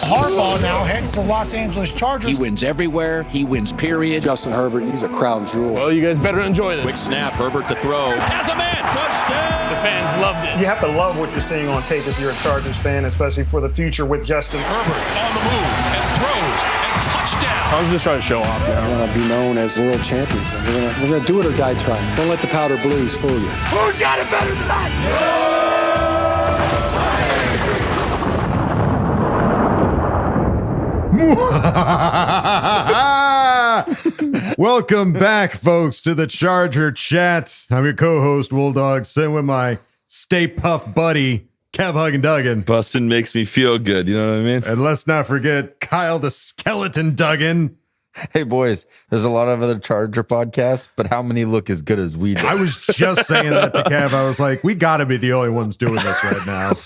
Harbaugh now heads to the Los Angeles Chargers. He wins everywhere. He wins, period. Justin Herbert, he's a crown jewel. Well, you guys better enjoy this. Quick snap, Herbert to throw. Has a man, touchdown! The fans loved it. You have to love what you're seeing on tape if you're a Chargers fan, especially for the future with Justin. Herbert on the move and throws and touchdown. I was just trying to show off. We're going to be known as world champions. And we're going to do it or die trying. Don't let the powder blues fool you. Who's got it better than that? Welcome back, folks, to the Charger Chat. I'm your co-host, Wolldog, sitting with my Stay Puff buddy, Kev Huggin Duggan. Bustin' makes me feel good, you know what I mean? And let's not forget Kyle the Skeleton Duggan. Hey, boys, there's a lot of other Charger podcasts, but how many look as good as we do? I was just saying that to Kev. I was like, we got to be the only ones doing this right now.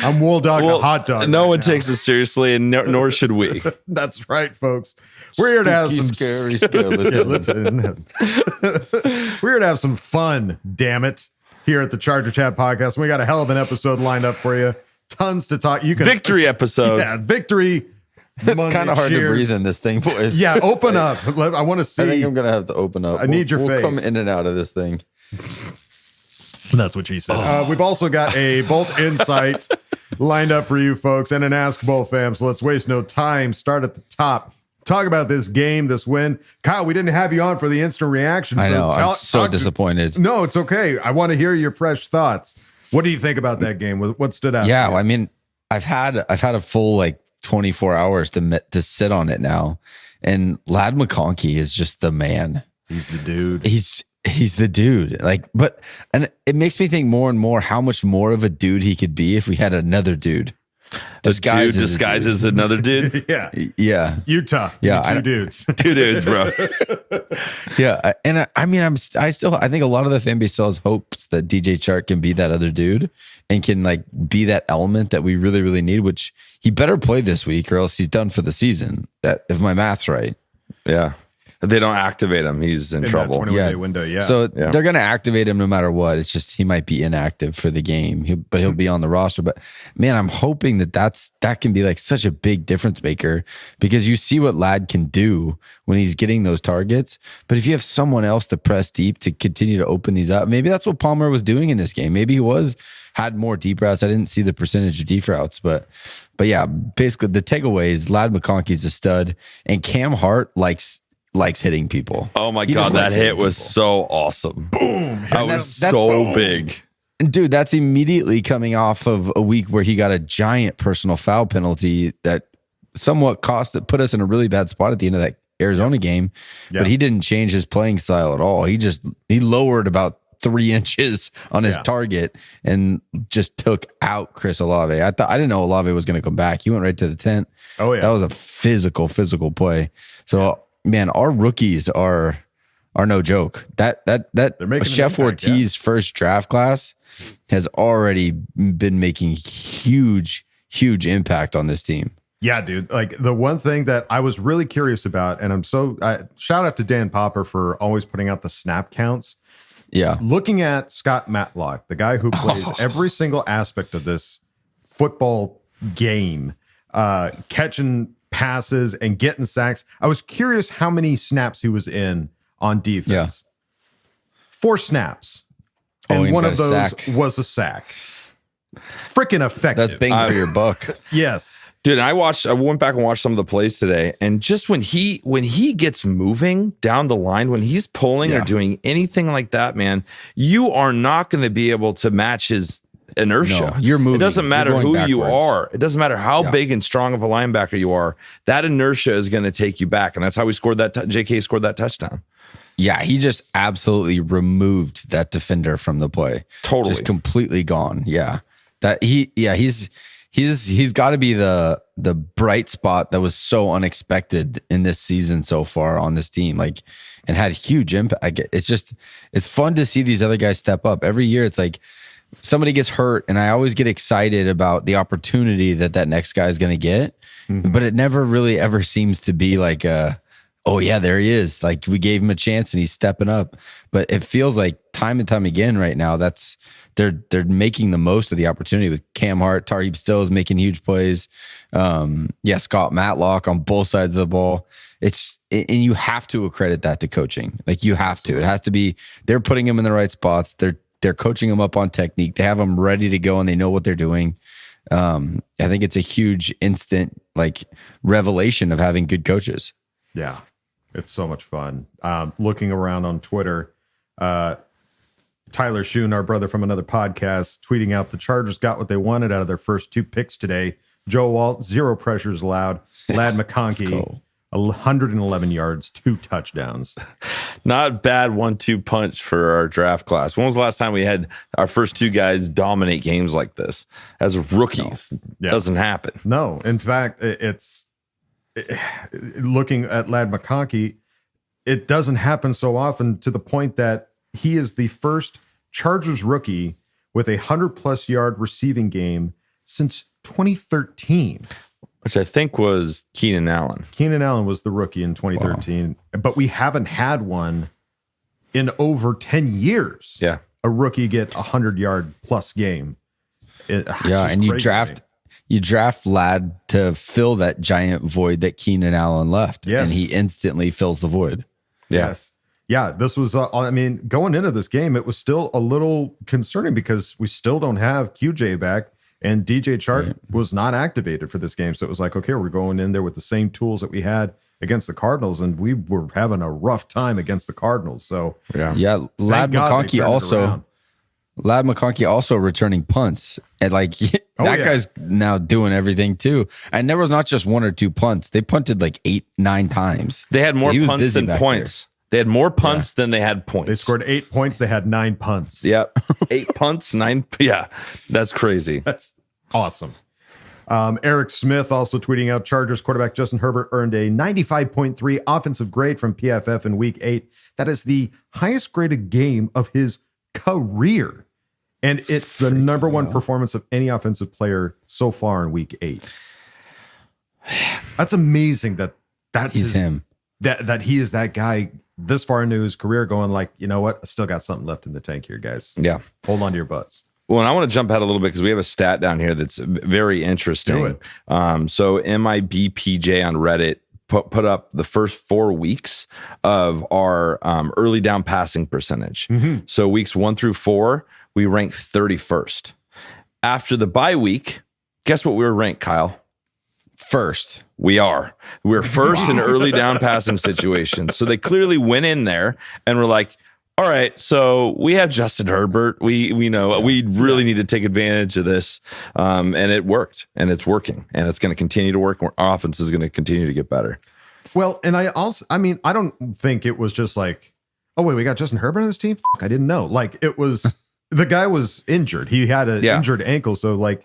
I'm Wolldog, the hot dog. No right one now. takes us seriously, and nor should we. That's right, folks. We're here to have some scary skeleton. We're here to have some fun, damn it, here at the Charger Chat podcast. And we got a hell of an episode lined up for you. Tons to talk. You can Victory episode. Yeah, victory. It's kind of hard to breathe in this thing, boys. Yeah, open up. I want to see. I think I'm going to have to open up. I need your face. We'll come in and out of this thing. That's what she said. We've also got a Bolt Insight lined up for you folks and an Ask Boltfam. So let's waste no time. Start at the top. Talk about this game, this win. Kyle, we didn't have you on for the instant reaction. I know. I'm so disappointed. No, it's okay. I want to hear your fresh thoughts. What do you think about that game? What stood out? Yeah, I mean, I've had a full 24 hours to sit on it now, and Ladd McConkey is just the man. He's the dude. He's the dude. And it makes me think more and more how much more of a dude he could be if we had another dude. Disguises another dude. Yeah. Yeah. Utah. Yeah. Two dudes. Two dudes, bro. Yeah. And I think a lot of the fan base still has hopes that DJ Chark can be that other dude and can be that element that we really, really need, which he better play this week or else he's done for the season. If my math's right. Yeah. If they don't activate him, he's in trouble. That 21-day window, yeah. So they're going to activate him no matter what. It's just he might be inactive for the game, but he'll be on the roster. But man, I'm hoping that can be such a big difference maker because you see what Ladd can do when he's getting those targets. But if you have someone else to press deep to continue to open these up, maybe that's what Palmer was doing in this game. Maybe he had more deep routes. I didn't see the percentage of deep routes, but yeah, basically the takeaway is Ladd McConkey's a stud, and Cam Hart likes hitting people. Oh my God, that hit was so awesome. Boom. That was so big. And dude, that's immediately coming off of a week where he got a giant personal foul penalty that somewhat put us in a really bad spot at the end of that Arizona game. Yeah. But he didn't change his playing style at all. He lowered about 3 inches on his target and just took out Chris Olave. I didn't know Olave was going to come back. He went right to the tent. Oh yeah. That was a physical play. So man, our rookies are no joke. That Chef Ortiz first draft class has already been making huge impact on this team. Yeah, dude. The one thing that I was really curious about, and shout out to Dan Popper for always putting out the snap counts. Yeah. Looking at Scott Matlock, the guy who plays every single aspect of this football game, catching passes and getting sacks. I was curious how many snaps he was in on defense. Yeah. 4 snaps. And one of those was a sack. Freaking effective. That's bang for your buck. Yes. Dude, I went back and watched some of the plays today, and just when he gets moving down the line, when he's pulling or doing anything like that, man, you are not going to be able to match his inertia. No, you're moving. It doesn't matter who backwards. You are. It doesn't matter how big and strong of a linebacker you are. That inertia is going to take you back, and that's how we scored that. JK scored that touchdown. Yeah, he just absolutely removed that defender from the play. Totally, just completely gone. Yeah, he's got to be the bright spot that was so unexpected in this season so far on this team. And had huge impact. It's fun to see these other guys step up every year. It's somebody gets hurt, and I always get excited about the opportunity that next guy is going to get, but it never really ever seems to be oh yeah, there he is. Like we gave him a chance and he's stepping up. But it feels like time and time again right now, they're making the most of the opportunity with Cam Hart, Tarheeb Stills making huge plays. Scott Matlock on both sides of the ball. And you have to accredit that to coaching. Like you have to. It has to be. They're putting him in the right spots. They're coaching him up on technique. They have him ready to go and they know what they're doing. I think it's a huge instant like revelation of having good coaches. Yeah, it's so much fun. Looking around on Twitter, Tyler Schoen, our brother from another podcast, tweeting out the Chargers got what they wanted out of their first 2 picks today. Joe Walt, 0 pressures allowed. Lad McConkey, 111 yards, 2 touchdowns. Not bad 1-2 punch for our draft class. When was the last time we had our first 2 guys dominate games like this as rookies? No. Yeah. Doesn't happen. No, in fact, looking at Lad McConkey, it doesn't happen so often to the point that he is the first Chargers rookie with a 100+ yard receiving game since 2013. Which I think was Keenan Allen. Keenan Allen was the rookie in 2013, but we haven't had one in over 10 years. Yeah. A rookie get 100-yard plus game. And you draft Lad to fill that giant void that Keenan Allen left. Yes. And he instantly fills the void. Yes. Yeah, this was, going into this game, it was still a little concerning because we still don't have QJ back and DJ Chark was not activated for this game. So it was like, okay, we're going in there with the same tools that we had against the Cardinals, and we were having a rough time against the Cardinals. So, Lad McConkey also returning punts. And guy's now doing everything too. And there was not just 1 or 2 punts. They punted like 8-9 times. They had more punts than points. There. They had more punts than they had points. They scored 8 points. They had 9 punts. Yep. 8 punts, 9. Yeah. That's crazy. That's awesome. Eric Smith also tweeting out Chargers quarterback Justin Herbert earned a 95.3 offensive grade from PFF in week 8. That is the highest graded game of his career. And it's the number 1 performance of any offensive player so far in week 8. That's amazing he's him. That he is that guy this far into his career going like, you know what? I still got something left in the tank here, guys. Yeah. Hold on to your butts. Well, and I want to jump ahead a little bit because we have a stat down here that's very interesting. Do it. So MIBPJ on Reddit put up the first 4 weeks of our early down passing percentage. Mm-hmm. So weeks 1 through 4, we ranked 31st. After the bye week, guess what we were ranked, Kyle? First. We're first in early down passing situations. So they clearly went in there and were like, all right, so we have Justin Herbert. We know we really need to take advantage of this. And it worked, and it's working, and it's going to continue to work. Our offense is going to continue to get better. Well, and I don't think it was just like, oh wait, we got Justin Herbert on this team? I didn't know. Like it was, the guy was injured. He had an injured ankle. So like,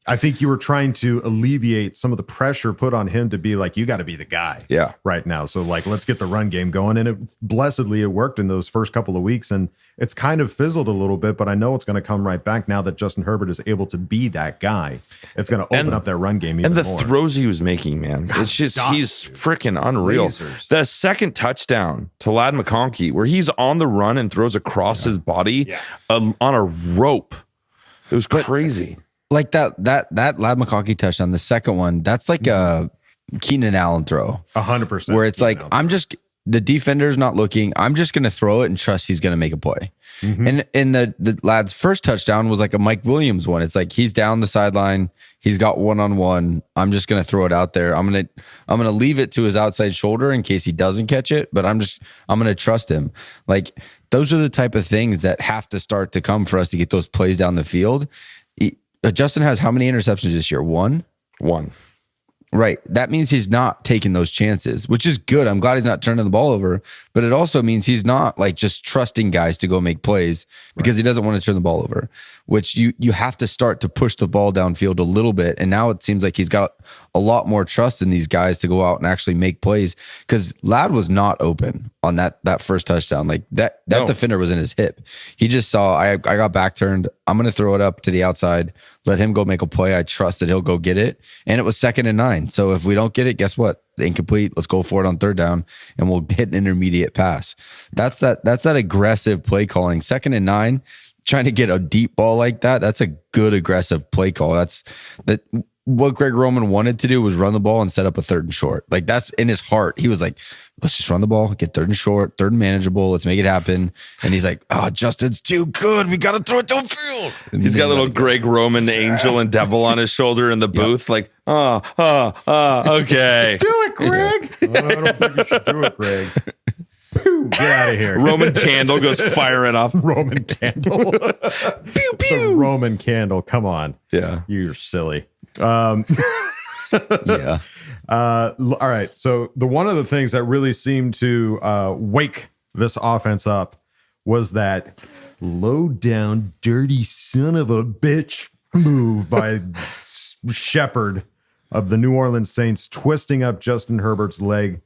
I think you were trying to alleviate some of the pressure put on him to be like, you got to be the guy right now. So like, let's get the run game going. And blessedly, it worked in those first couple of weeks. And it's kind of fizzled a little bit, but I know it's going to come right back now that Justin Herbert is able to be that guy. It's going to open up that run game even more. And the throws he was making, man, it's just, he's freaking unreal. Lasers. The second touchdown to Lad McConkey, where he's on the run and throws across his body on a rope. It was crazy. Like that Lad McConkey touchdown, the second one, that's like a Keenan Allen throw. 100%. Where it's like, the defender's not looking. I'm just going to throw it and trust he's going to make a play. Mm-hmm. And the lad's first touchdown was like a Mike Williams one. It's like he's down the sideline. He's got 1-on-1. I'm just going to throw it out there. I'm going to leave it to his outside shoulder in case he doesn't catch it, but I'm going to trust him. Like those are the type of things that have to start to come for us to get those plays down the field. Justin has how many interceptions this year? 1? 1. Right. That means he's not taking those chances, which is good. I'm glad he's not turning the ball over, but it also means he's not like just trusting guys to go make plays because he doesn't want to turn the ball over. which you have to start to push the ball downfield a little bit. And now it seems like he's got a lot more trust in these guys to go out and actually make plays, because Ladd was not open on that first touchdown. Like that defender was in his hip. He just saw, I got back turned. I'm going to throw it up to the outside, let him go make a play. I trust that he'll go get it. And it was 2nd and 9. So if we don't get it, guess what? Incomplete. Let's go for it on 3rd down, and we'll hit an intermediate pass. That's that aggressive play calling. 2nd and 9, trying to get a deep ball like that. That's a good aggressive play call. What Greg Roman wanted to do was run the ball and set up a 3rd and short. Like, that's in his heart. He was like, let's just run the ball, get 3rd and short, 3rd and manageable. Let's make it happen. And he's like, oh, Justin's too good. We got to throw it downfield. He's got little Greg Roman, angel and devil on his shoulder in the booth. Like, okay. Do it, Greg. I don't think you should do it, Greg. Pew, get out of here. Roman candle goes firing off. Roman candle. Pew, pew. The Roman candle. Come on. Yeah. You're silly. Yeah. All right. So one of the things that really seemed to wake this offense up was that low down, dirty son of a bitch move by Shepard of the New Orleans Saints, twisting up Justin Herbert's leg,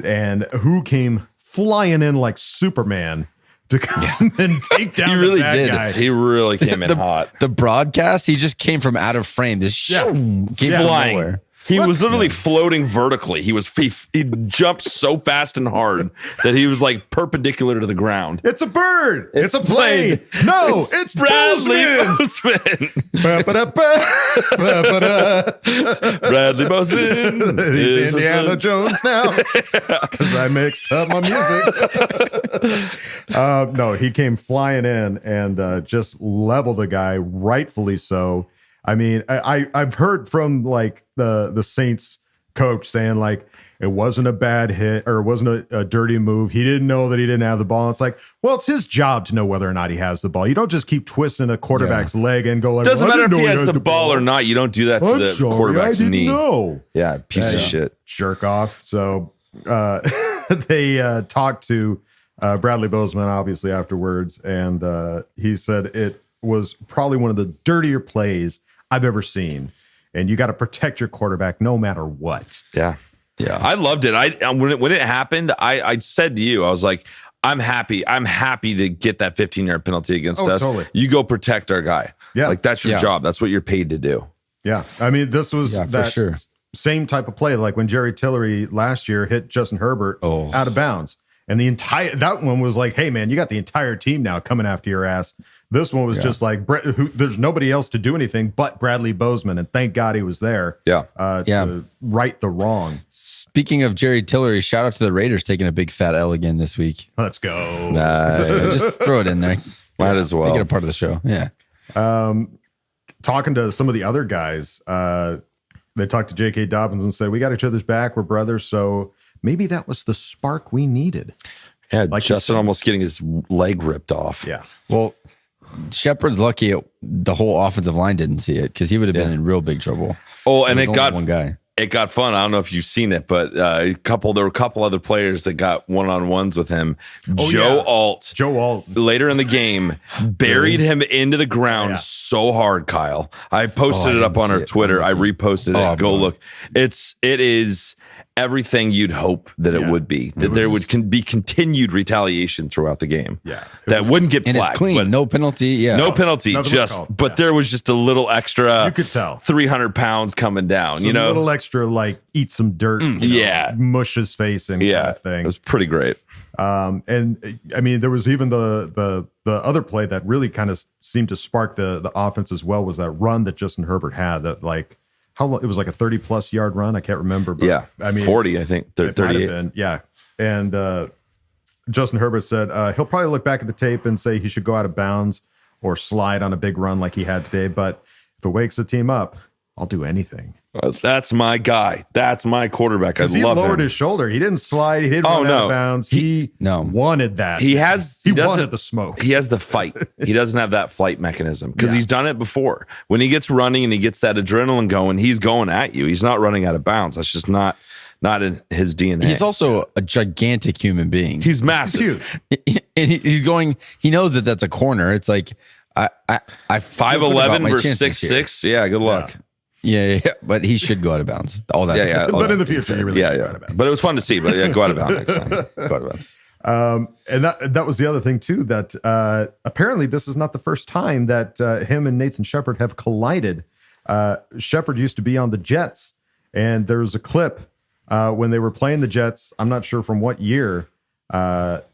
and who came flying in like Superman to come and take down He really the bad did. guy. He really came in hot. The broadcast, he just came from out of frame. Just came from Flying. nowhere. He was literally floating vertically. He jumped so fast and hard that he was like perpendicular to the ground. It's a bird. It's a plane. No, it's Bradley Bozeman. Bradley Bozeman. He's Indiana Jones now because I mixed up my music. No, he came flying in and just leveled the guy, rightfully so. I mean, I've heard from like the Saints coach saying like it wasn't a bad hit or it wasn't a dirty move. He didn't know that he didn't have the ball. It's like, well, it's his job to know whether or not he has the ball. You don't just keep twisting a quarterback's leg and go like, doesn't well, matter if he has the ball or not. You don't do that to the quarterback's knee. No, yeah, piece of shit, jerk off. So they talked to Bradley Bozeman obviously afterwards, and he said it was probably one of the dirtier plays I've ever seen. And you got to protect your quarterback no matter what. Yeah. I loved it. When it happened, I said to you, I was like, I'm happy to get that 15-yard penalty against us. Totally. You go protect our guy. Yeah. Like that's your job. That's what you're paid to do. Yeah. I mean, this was for sure. Same type of play like when Jerry Tillery last year hit Justin Herbert out of bounds. And that one was like, hey, man, you got the entire team now coming after your ass. This one was just like, there's nobody else to do anything but Bradley Bozeman. And thank God he was there to right the wrong. Speaking of Jerry Tillery, shout out to the Raiders taking a big fat L again this week. Let's go. Just throw it in there. Might as well. Make it a part of the show. Yeah. Talking to some of the other guys, they talked to J.K. Dobbins and said, we got each other's back. We're brothers. So maybe that was the spark we needed. Yeah, like Justin almost getting his leg ripped off. Yeah. Well, Shepard's lucky the whole offensive line didn't see it because he would have been in real big trouble. Oh, and it got one guy. It got fun. I don't know if you've seen it, but there were a couple other players that got one-on-ones with him. Joe Alt later in the game buried him into the ground so hard, Kyle. I posted it up on our Twitter. I reposted it. Go look. It is everything you'd hope that it would be. That there would be continued retaliation throughout the game. Yeah, that wouldn't get flagged. And it's clean, but no penalty. Yeah, no penalty. There was just a little extra. You could tell 300 pounds coming down. A little extra, like eat some dirt. Mush his face and kind of thing. It was pretty great. And I mean, there was even the other play that really kind of seemed to spark the offense as well was that run that Justin Herbert had that like. How long, it was like a 30-plus yard run. I can't remember. But I mean, 40, I think. 38. Yeah. And Justin Herbert said he'll probably look back at the tape and say he should go out of bounds or slide on a big run like he had today. But if it wakes the team up, I'll do anything. That's my guy. That's my quarterback. I love him. He lowered his shoulder. He didn't slide. He didn't run out of bounds. He wanted that. He wanted the smoke. He has the fight. He doesn't have that flight mechanism because he's done it before. When he gets running and he gets that adrenaline going, he's going at you. He's not running out of bounds. That's just not in his DNA. He's also a gigantic human being. He's massive. He's huge. And he's going, he knows that that's a corner. It's like, I 5'11" versus 6'6". Yeah, good luck. Yeah, but he should go out of bounds. All that. Yeah. But in the future, you really should go out of bounds. But it was fun to see. But yeah, go out of bounds next time. Go out of bounds. And that was the other thing too, that apparently this is not the first time that him and Nathan Shepard have collided. Shepard used to be on the Jets, and there was a clip when they were playing the Jets. I'm not sure from what year, but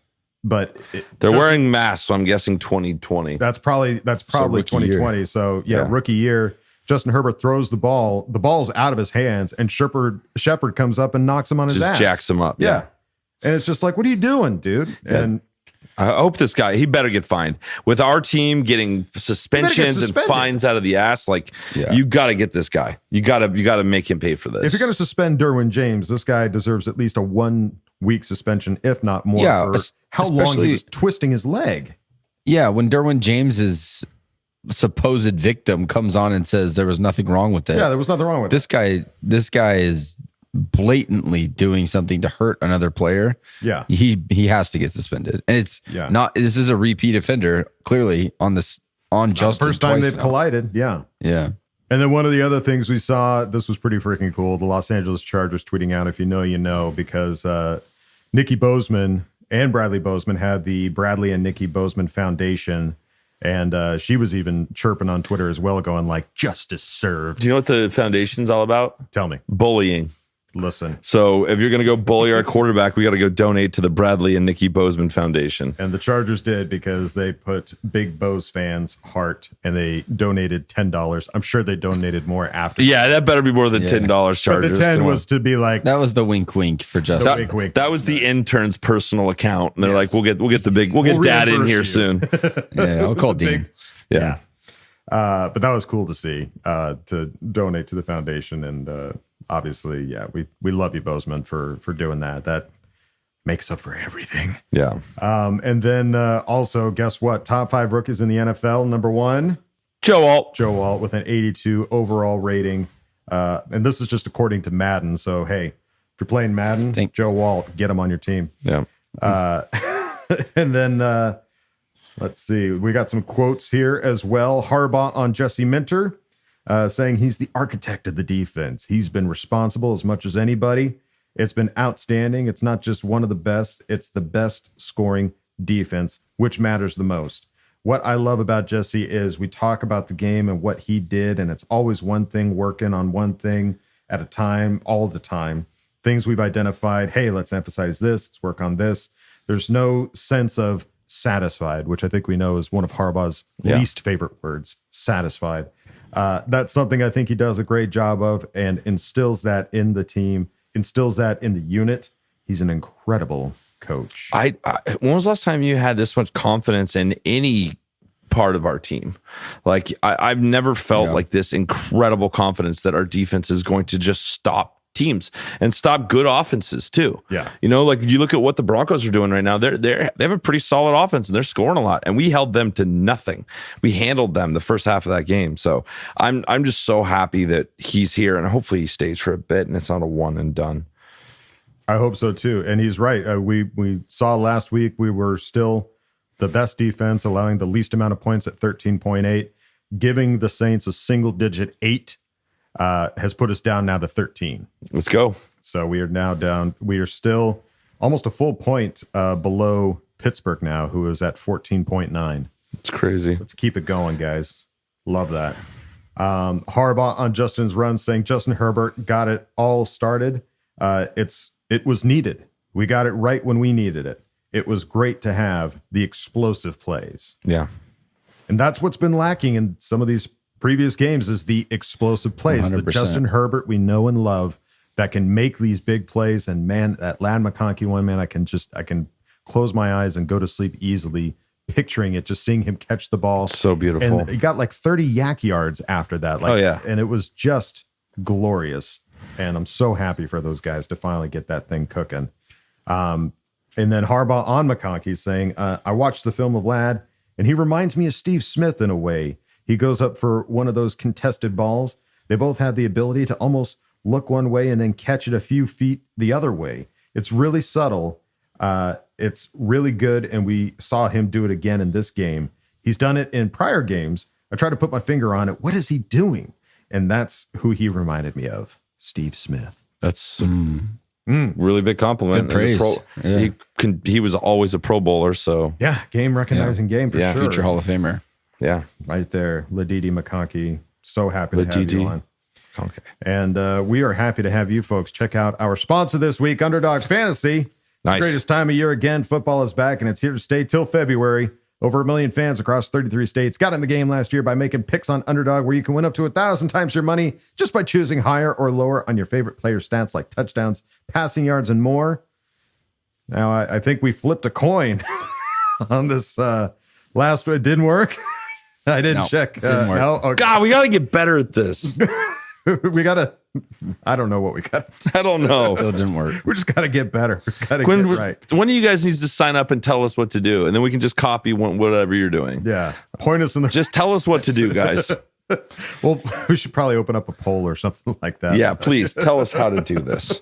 they're wearing masks, so I'm guessing 2020. That's probably 2020. Year. So rookie year. Justin Herbert throws the ball. The ball's out of his hands, and Shepard comes up and knocks him on his ass. Jacks him up. Yeah. And it's just like, what are you doing, dude? Yeah. And I hope this guy, he better get fined. With our team getting suspensions and fines out of the ass, you got to get this guy. You got to make him pay for this. If you're going to suspend Derwin James, this guy deserves at least a 1 week suspension, if not more, for how long he was twisting his leg. Yeah, when Derwin James's supposed victim comes on and says there was nothing wrong with it. Yeah, there was nothing wrong with it. This guy is blatantly doing something to hurt another player. Yeah. He has to get suspended. And it's not, this is a repeat offender, clearly on Justin. First time they've collided. Yeah. Yeah. And then one of the other things we saw, this was pretty freaking cool. The Los Angeles Chargers tweeting out, if you know, you know, because Nikki Bozeman and Bradley Bozeman had the Bradley and Nikki Bozeman Foundation. And she was even chirping on Twitter as well, going like, justice served. Do you know what the foundation's all about? Tell me. Bullying. Listen. So if you're going to go bully our quarterback, we got to go donate to the Bradley and Nikki Bozeman Foundation. And the Chargers did, because they put Big Bo's fans' heart, and they donated $10. I'm sure they donated more after. Yeah, that better be more than $10. Chargers. But the 10 was to be like, that was the wink for Justin. That was the intern's personal account, and they're like, we'll get Dad in here soon. Yeah, I'll call Dean. Yeah. But that was cool to see, to donate to the foundation. And obviously, we love you, Bozeman, for doing that. That makes up for everything. Yeah. And then also, guess what? Top 5 rookies in the NFL. Number 1, Joe Alt with an 82 overall rating. And this is just according to Madden. So, hey, if you're playing Madden, Joe Alt, get him on your team. Yeah. And then let's see. We got some quotes here as well. Harbaugh on Jesse Minter, saying he's the architect of the defense. He's been responsible as much as anybody. It's been outstanding. It's not just one of the best. It's the best scoring defense, which matters the most. What I love about Jesse is we talk about the game and what he did, and it's always one thing, working on one thing at a time, all the time. Things we've identified. Hey, let's emphasize this. Let's work on this. There's no sense of satisfied, which I think we know is one of Harbaugh's least favorite words, satisfied. That's something I think he does a great job of, and instills that in the team, instills that in the unit. He's an incredible coach. When was the last time you had this much confidence in any part of our team? Like, I've never felt like this incredible confidence that our defense is going to just stop teams and stop good offenses too. Yeah. You know, like you look at what the Broncos are doing right now. They have a pretty solid offense, and they're scoring a lot, and we held them to nothing. We handled them the first half of that game. So I'm just so happy that he's here, and hopefully he stays for a bit and it's not a one and done. I hope so too. And he's right. We saw last week we were still the best defense, allowing the least amount of points at 13.8, giving the Saints a single digit 8. Has put us down now to 13. Let's go. So we are now down. We are still almost a full point below Pittsburgh now, who is at 14.9. It's crazy. Let's keep it going, guys. Love that. Harbaugh on Justin's run, saying Justin Herbert got it all started. It was needed. We got it right when we needed it. It was great to have the explosive plays. Yeah. And that's what's been lacking in some of these previous games, is the explosive plays. 100%. The Justin Herbert we know and love that can make these big plays. And man, that Ladd McConkey one, man, I can close my eyes and go to sleep easily, picturing it, just seeing him catch the ball. So beautiful. And he got like 30 yak yards after that. Like, oh yeah. And it was just glorious. And I'm so happy for those guys to finally get that thing cooking. And then Harbaugh on McConkey saying, I watched the film of Ladd, and he reminds me of Steve Smith in a way. He goes up for one of those contested balls. They both have the ability to almost look one way and then catch it a few feet the other way. It's really subtle. It's really good. And we saw him do it again in this game. He's done it in prior games. I try to put my finger on it. What is he doing? And that's who he reminded me of, Steve Smith. That's really big compliment. Good praise. Yeah. He was always a Pro Bowler, so yeah, game recognizing game for sure. Future Hall of Famer. Yeah, right there, Ladidi McConkey. So happy to have you on. Okay, and we are happy to have you folks check out our sponsor this week, Underdog Fantasy. It's the greatest time of year again. Football is back, and it's here to stay till February. Over 1 million fans across 33 states got in the game last year by making picks on Underdog, where you can win up to 1,000 times your money just by choosing higher or lower on your favorite player stats like touchdowns, passing yards, and more. Now, I think we flipped a coin on this last one. It didn't work. I didn't check. Didn't work. No? Okay. God, we got to get better at this. We got to, I don't know what we got. I don't know. Still didn't work. We just got to get better. Got to get right. One of you guys needs to sign up and tell us what to do, and then we can just copy whatever you're doing. Yeah. Point us in the. Just tell us what to do, guys. Well, we should probably open up a poll or something like that. Yeah, please tell us how to do this.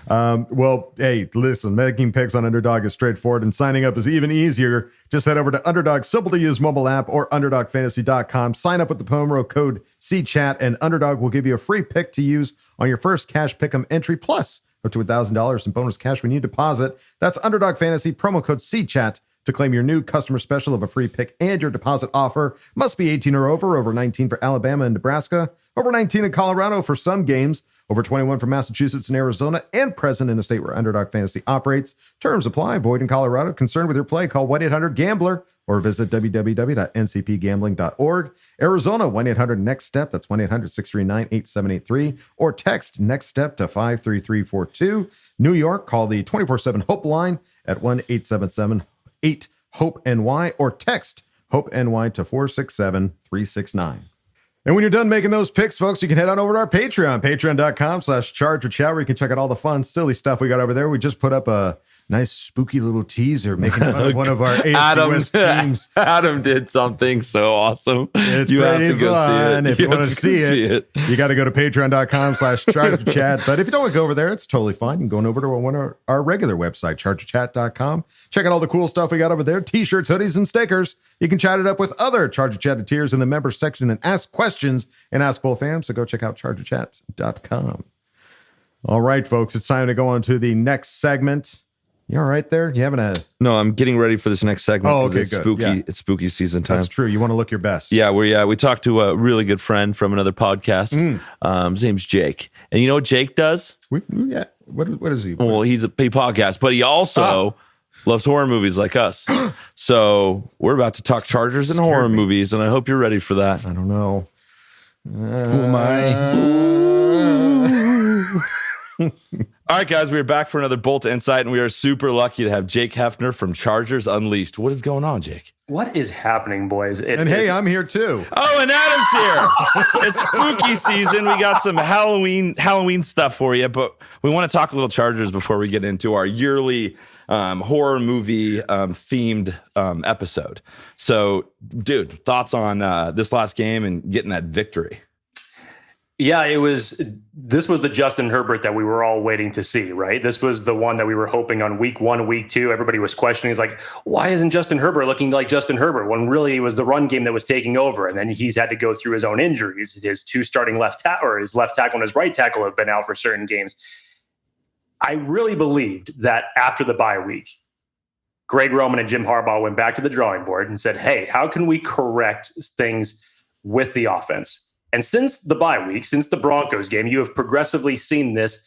Well, hey, listen, making picks on Underdog is straightforward and signing up is even easier. Just head over to Underdog's simple to use mobile app or UnderdogFantasy.com. Sign up with the promo code CChat and Underdog will give you a free pick to use on your first cash pick'em entry plus up to $1,000 in bonus cash when you deposit. That's Underdog Fantasy, promo code CChat to claim your new customer special of a free pick and your deposit offer. Must be 18 or over 19 for Alabama and Nebraska, over 19 in Colorado for some games, over 21 for Massachusetts and Arizona, and present in a state where Underdog Fantasy operates. Terms apply. Void in Colorado. Concerned with your play, call 1-800-GAMBLER or visit www.ncpgambling.org. Arizona, 1-800-NEXT-STEP. That's 1-800-639-8783. Or text NEXT STEP to 53342. New York, call the 24/7 Hope line at 1-877-8-HOPE-NY or text HOPE-NY to 467-369. And when you're done making those picks, folks, you can head on over to our Patreon, patreon.com/chargerchat, where you can check out all the fun, silly stuff we got over there. We just put up a nice, spooky little teaser making fun of one of our AFC West teams. Adam did something so awesome. It's you pretty have to go fun. see it. If you want to see it, you got to go to patreon.com/chargerchat. But if you don't want to go over there, it's totally fine. You can go over to one of our regular website, chargerchat.com. Check out all the cool stuff we got over there, t-shirts, hoodies, and stickers. You can chat it up with other Charger Chatteteers in the members section and ask questions and Ask Boltfam. So go check out chargerchat.com. All right, folks, it's time to go on to the next segment. You all right there? You having a... No, I'm getting ready for this next segment. Oh, okay, it's good. Spooky. Yeah. It's spooky season time. That's true. You want to look your best. Yeah, we talked to a really good friend from another podcast. His name's Jake. And you know what Jake does? What is he? Well, he's a podcast, but he also loves horror movies like us. So we're about to talk Chargers and horror movies, and I hope you're ready for that. I don't know. Who am I? All right, guys, we are back for another Bolt Insight, and we are super lucky to have Jake Hefner from Chargers Unleashed. What is going on, Jake? What is happening, boys? Hey, I'm here too. Oh, and Adam's here. It's spooky season. We got some Halloween stuff for you, but we want to talk a little Chargers before we get into our yearly horror movie themed episode. So, dude, thoughts on this last game and getting that victory? Yeah, this was the Justin Herbert that we were all waiting to see, right? This was the one that we were hoping on week 1, week 2. Everybody was questioning. It's like, why isn't Justin Herbert looking like Justin Herbert? When really it was the run game that was taking over. And then he's had to go through his own injuries. His 2 starting his left tackle and his right tackle have been out for certain games. I really believed that after the bye week, Greg Roman and Jim Harbaugh went back to the drawing board and said, hey, how can we correct things with the offense? And since the bye week, since the Broncos game, you have progressively seen this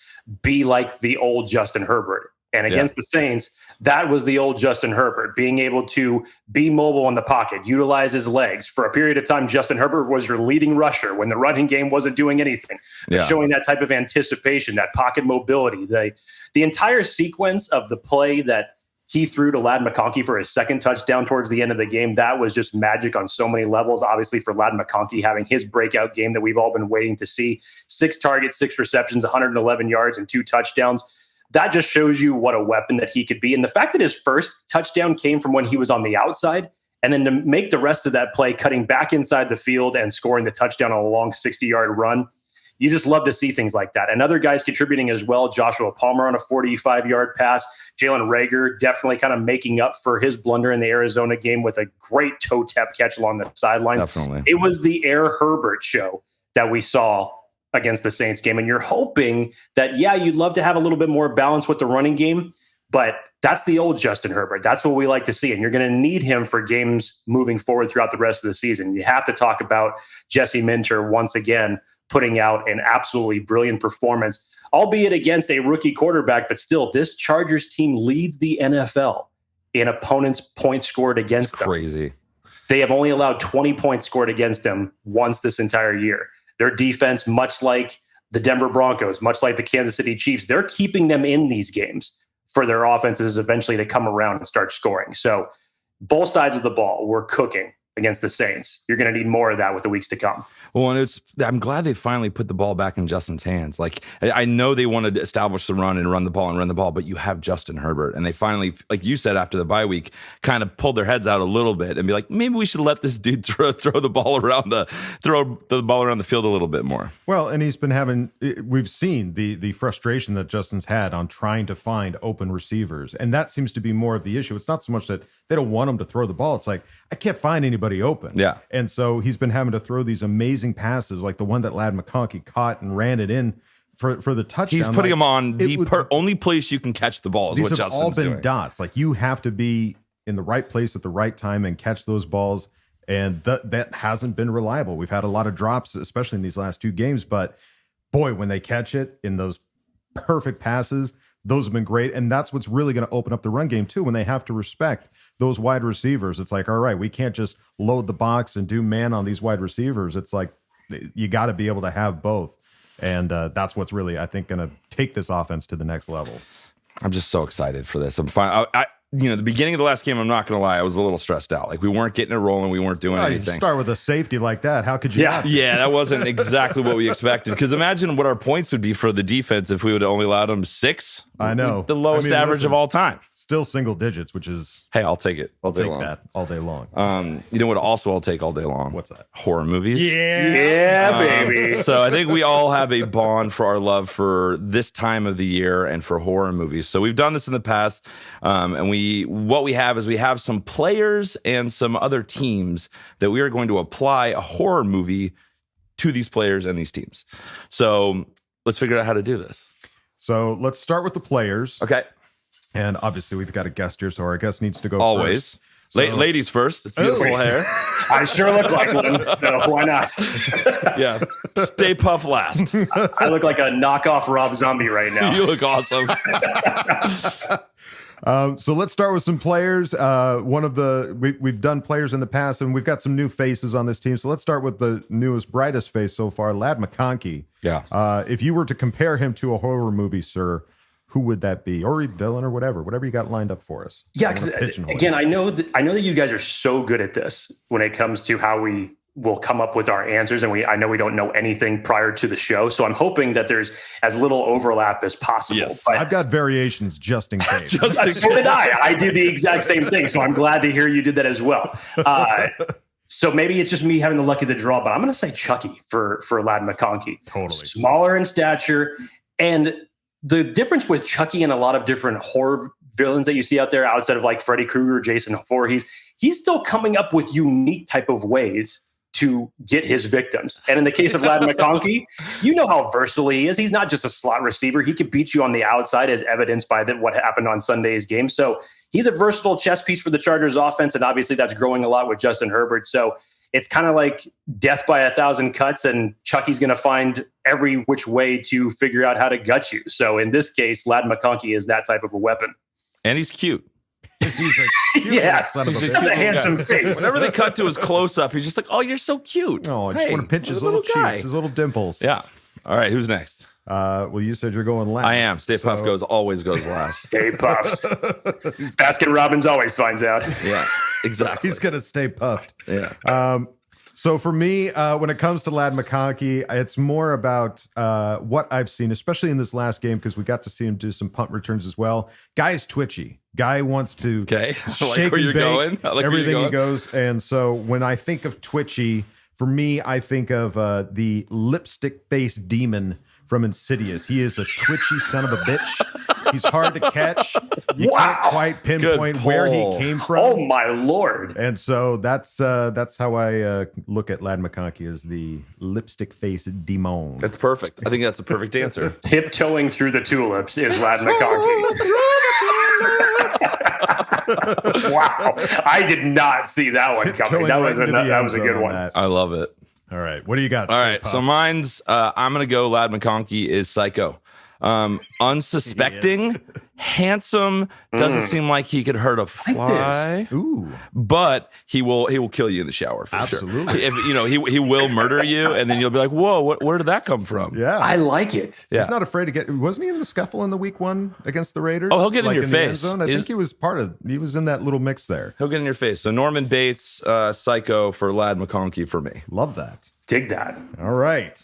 be like the old Justin Herbert. And against the Saints, that was the old Justin Herbert, being able to be mobile in the pocket, utilize his legs. For a period of time, Justin Herbert was your leading rusher when the running game wasn't doing anything. But showing that type of anticipation, that pocket mobility, the entire sequence of the play that he threw to Ladd McConkey for his second touchdown towards the end of the game. That was just magic on so many levels. Obviously, for Ladd McConkey having his breakout game that we've all been waiting to see. 6 targets, 6 receptions, 111 yards, and 2 touchdowns. That just shows you what a weapon that he could be. And the fact that his first touchdown came from when he was on the outside, and then to make the rest of that play, cutting back inside the field and scoring the touchdown on a long 60-yard run. you just love to see things like that. And other guys contributing as well. Joshua Palmer on a 45-yard pass. Jalen Reagor definitely kind of making up for his blunder in the Arizona game with a great toe tap catch along the sidelines. Definitely. It was the Air Herbert show that we saw against the Saints game. And you're hoping that, you'd love to have a little bit more balance with the running game, but that's the old Justin Herbert. That's what we like to see. And you're going to need him for games moving forward throughout the rest of the season. You have to talk about Jesse Minter once again, putting out an absolutely brilliant performance, albeit against a rookie quarterback, but still this Chargers team leads the NFL in opponents' points scored against them. Crazy. They have only allowed 20 points scored against them once this entire year. Their defense, much like the Denver Broncos, much like the Kansas City Chiefs, they're keeping them in these games for their offenses eventually to come around and start scoring. So both sides of the ball were cooking against the Saints. You're going to need more of that with the weeks to come. Well, and I'm glad they finally put the ball back in Justin's hands. Like, I know they wanted to establish the run and run the ball, but you have Justin Herbert. And they finally, like you said, after the bye week, kind of pulled their heads out a little bit and be like, maybe we should let this dude throw the ball around the field a little bit more. Well, and he's been having, we've seen the frustration that Justin's had on trying to find open receivers. And that seems to be more of the issue. It's not so much that they don't want him to throw the ball. It's like, I can't find anybody open. Yeah. And so he's been having to throw these amazing passes, like the one that Ladd McConkey caught and ran it in for the touchdown. He's putting him on the only place you can catch the ball is what Justin's doing. These have all been dots. Like, you have to be in the right place at the right time and catch those balls. And that hasn't been reliable. We've had a lot of drops, especially in these last two games. But boy, when they catch it in those perfect passes, those have been great. And that's what's really going to open up the run game too, when they have to respect those wide receivers. It's like, all right, we can't just load the box and do man on these wide receivers. It's like, you got to be able to have both. And that's what's really, I think, going to take this offense to the next level. I'm just so excited for this. I'm fine. The beginning of the last game, I'm not going to lie, I was a little stressed out. Like, we weren't getting it rolling. We weren't doing anything. You start with a safety like that. How could you not? Yeah, that wasn't exactly what we expected. Because imagine what our points would be for the defense if we would have only allowed them 6. I know. The lowest average of all time. Still single digits, which is... Hey, I'll take it all day long. That all day long. You know what also I'll take all day long? What's that? Horror movies. Yeah, baby. So I think we all have a bond for our love for this time of the year and for horror movies. So we've done this in the past. And what we have some players and some other teams that we are going to apply a horror movie to these players and these teams. So let's figure out how to do this. So let's start with the players. Okay. And obviously we've got a guest here, so our guest needs to go always first. So, ladies first. It's beautiful hair. I sure look like one, so why not? Yeah. Stay Puff last. I look like a knockoff Rob Zombie right now. You look awesome. So let's start with some players. We've done players in the past, and we've got some new faces on this team. So let's start with the newest, brightest face so far, Ladd McConkey. Yeah. If you were to compare him to a horror movie, sir, who would that be? Or a villain or whatever you got lined up for us. Yeah, because again, I know that you guys are so good at this when it comes to how we will come up with our answers, and I know we don't know anything prior to the show, so I'm hoping that there's as little overlap as possible. Yes, but I've got variations just in case. So did I. I did the exact same thing, so I'm glad to hear you did that as well. So maybe it's just me having the luck of the draw, but I'm going to say Chucky for Ladd McConkey. Totally smaller in stature, and the difference with Chucky and a lot of different horror villains that you see out there outside of like Freddy Krueger, Jason Voorhees, he's still coming up with unique type of ways to get his victims. And in the case of Ladd McConkey, you know how versatile he is. He's not just a slot receiver. He could beat you on the outside, as evidenced by what happened on Sunday's game. So he's a versatile chess piece for the Chargers offense. And obviously that's growing a lot with Justin Herbert. So it's kind of like death by 1,000 cuts, and Chucky's going to find every which way to figure out how to gut you. So in this case, Ladd McConkey is that type of a weapon. And he's cute. He's a cute son of a bitch. That's a handsome face. Whenever they cut to his close up, he's just like, "Oh, you're so cute." Oh, I just want to pinch his little cheeks, his little dimples. Yeah. All right, who's next? Well, you said you're going last. I am. Stay Puft always goes last. Stay Puft. Baskin Robbins always finds out. Yeah, exactly. He's gonna stay puffed. Yeah. So for me, when it comes to Ladd McConkey, it's more about what I've seen, especially in this last game, because we got to see him do some punt returns as well. Guy is twitchy. Guy wants to shake where you're going. Everything he goes. And so when I think of twitchy For me, I think of the lipstick face demon from Insidious. He is a twitchy son of a bitch. He's hard to catch. You can't quite pinpoint where he came from. Oh my Lord. And so that's how I look at Lad McConkey, as the lipstick face demon. That's perfect. I think that's a perfect answer. Tiptoeing through the tulips is Lad McConkey. Wow. I did not see that one coming. That was a good one. I love it. All right. What do you got? All right. So mine's, I'm going to go Lad McConkey is Psycho. Unsuspecting, handsome, doesn't seem like he could hurt a fly. Ooh. But he will kill you in the shower for Absolutely. sure. If he will murder you, and then you'll be like, whoa, where did that come from? Yeah. I like it. Yeah. He's not afraid to get. Wasn't he in the scuffle in the week 1 against the Raiders? Oh, he'll get in your the end face. zone? I think he was He was in that little mix there. He'll get in your face. So Norman Bates, Psycho for Lad McConkey for me. Love that. Dig that. All right.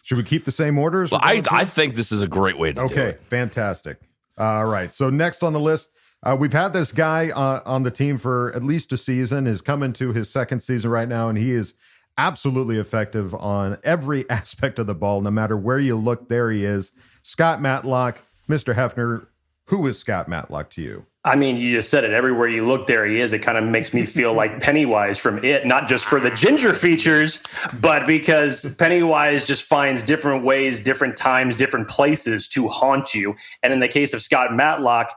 Should we keep the same orders? Well, I think this is a great way to do it. Okay, fantastic. All right. So next on the list, we've had this guy on the team for at least a season, is coming to his second season right now, and he is absolutely effective on every aspect of the ball. No matter where you look, there he is. Scott Matlock. Mr. Hefner, who is Scott Matlock to you? I mean, you just said it. Everywhere you look, there he is. It kind of makes me feel like Pennywise from It, not just for the ginger features, but because Pennywise just finds different ways, different times, different places to haunt you. And in the case of Scott Matlock,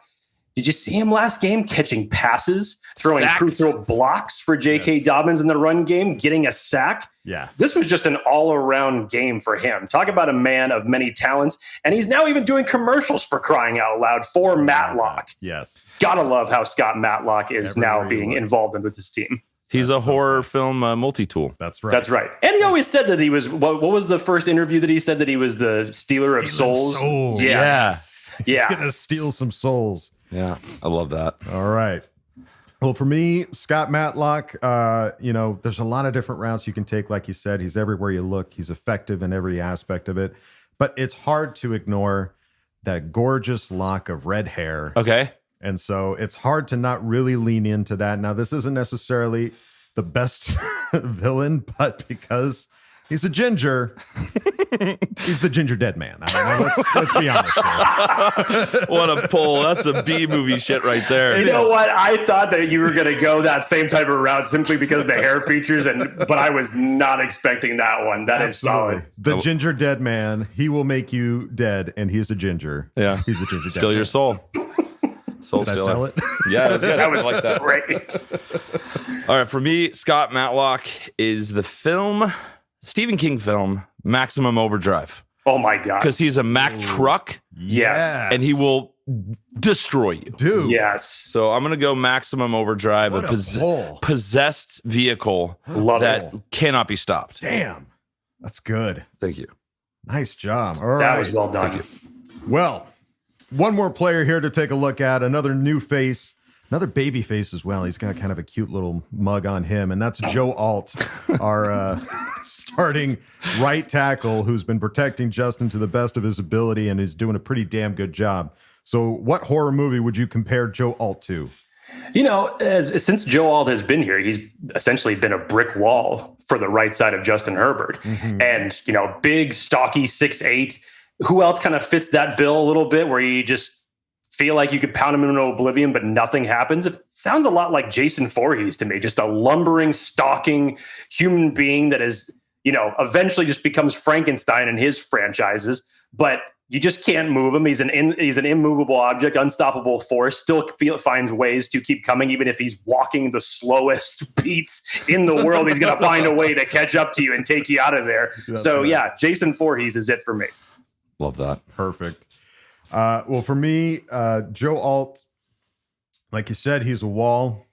did you see him last game catching passes, throwing Sacks. crucial blocks for J.K. Dobbins in the run game, getting a sack? Yes. This was just an all-around game for him. Talk about a man of many talents. And he's now even doing commercials, for crying out loud, for Matlock. Yes. Gotta love how Scott Matlock is Everywhere now being you look. involved with his team. He's a horror film multi-tool. That's right. That's right. And he always said that he was, what was the first interview that he said, that he was the stealer of souls? Yes. He's Yeah. going to steal some souls. Yeah, I love that. All right. Well, for me, Scott Matlock, there's a lot of different routes you can take. Like you said, he's everywhere you look. He's effective in every aspect of it. But it's hard to ignore that gorgeous lock of red hair. Okay. And so it's hard to not really lean into that. Now, this isn't necessarily the best villain, but because he's a ginger, he's the ginger dead man. I mean, let's be honest here. What a pull. That's a B movie shit right there. You know what? I thought that you were going to go that same type of route simply because of the hair features, but I was not expecting that one. That is solid. The ginger dead man, he will make you dead, and he's a ginger. Yeah. He's the ginger dead Steal man. your soul. Soul Did I stealer. sell it? Yeah, that's good. That was I like that. great. All right, for me, Scott Matlock is the Stephen King film, Maximum Overdrive. Oh my God. Because he's a Mack truck Yes. and he will destroy you. Dude. Yes. So I'm going to go Maximum Overdrive, What a pull. possessed vehicle Love that it. cannot be stopped. Damn. That's good. Thank you. Nice job. All right. That was well done. Well, one more player here to take a look at. Another new face, another baby face as well. He's got kind of a cute little mug on him, and that's Joe Alt, our starting right tackle, who's been protecting Justin to the best of his ability and is doing a pretty damn good job. So what horror movie would you compare Joe Alt to? You know, since Joe Alt has been here, he's essentially been a brick wall for the right side of Justin Herbert. Mm-hmm. And, big, stocky, 6'8". Who else kind of fits that bill a little bit, where you just feel like you could pound him into oblivion, but nothing happens? It sounds a lot like Jason Voorhees to me, just a lumbering, stalking human being that is, eventually just becomes Frankenstein in his franchises, but you just can't move him. He's an immovable object, unstoppable force, still finds ways to keep coming. Even if he's walking the slowest beats in the world, he's going to find a way to catch up to you and take you out of there. That's So right. yeah, Jason Voorhees is it for me. Love that. Perfect. Well, for me, Joe Alt, like you said, he's a wall.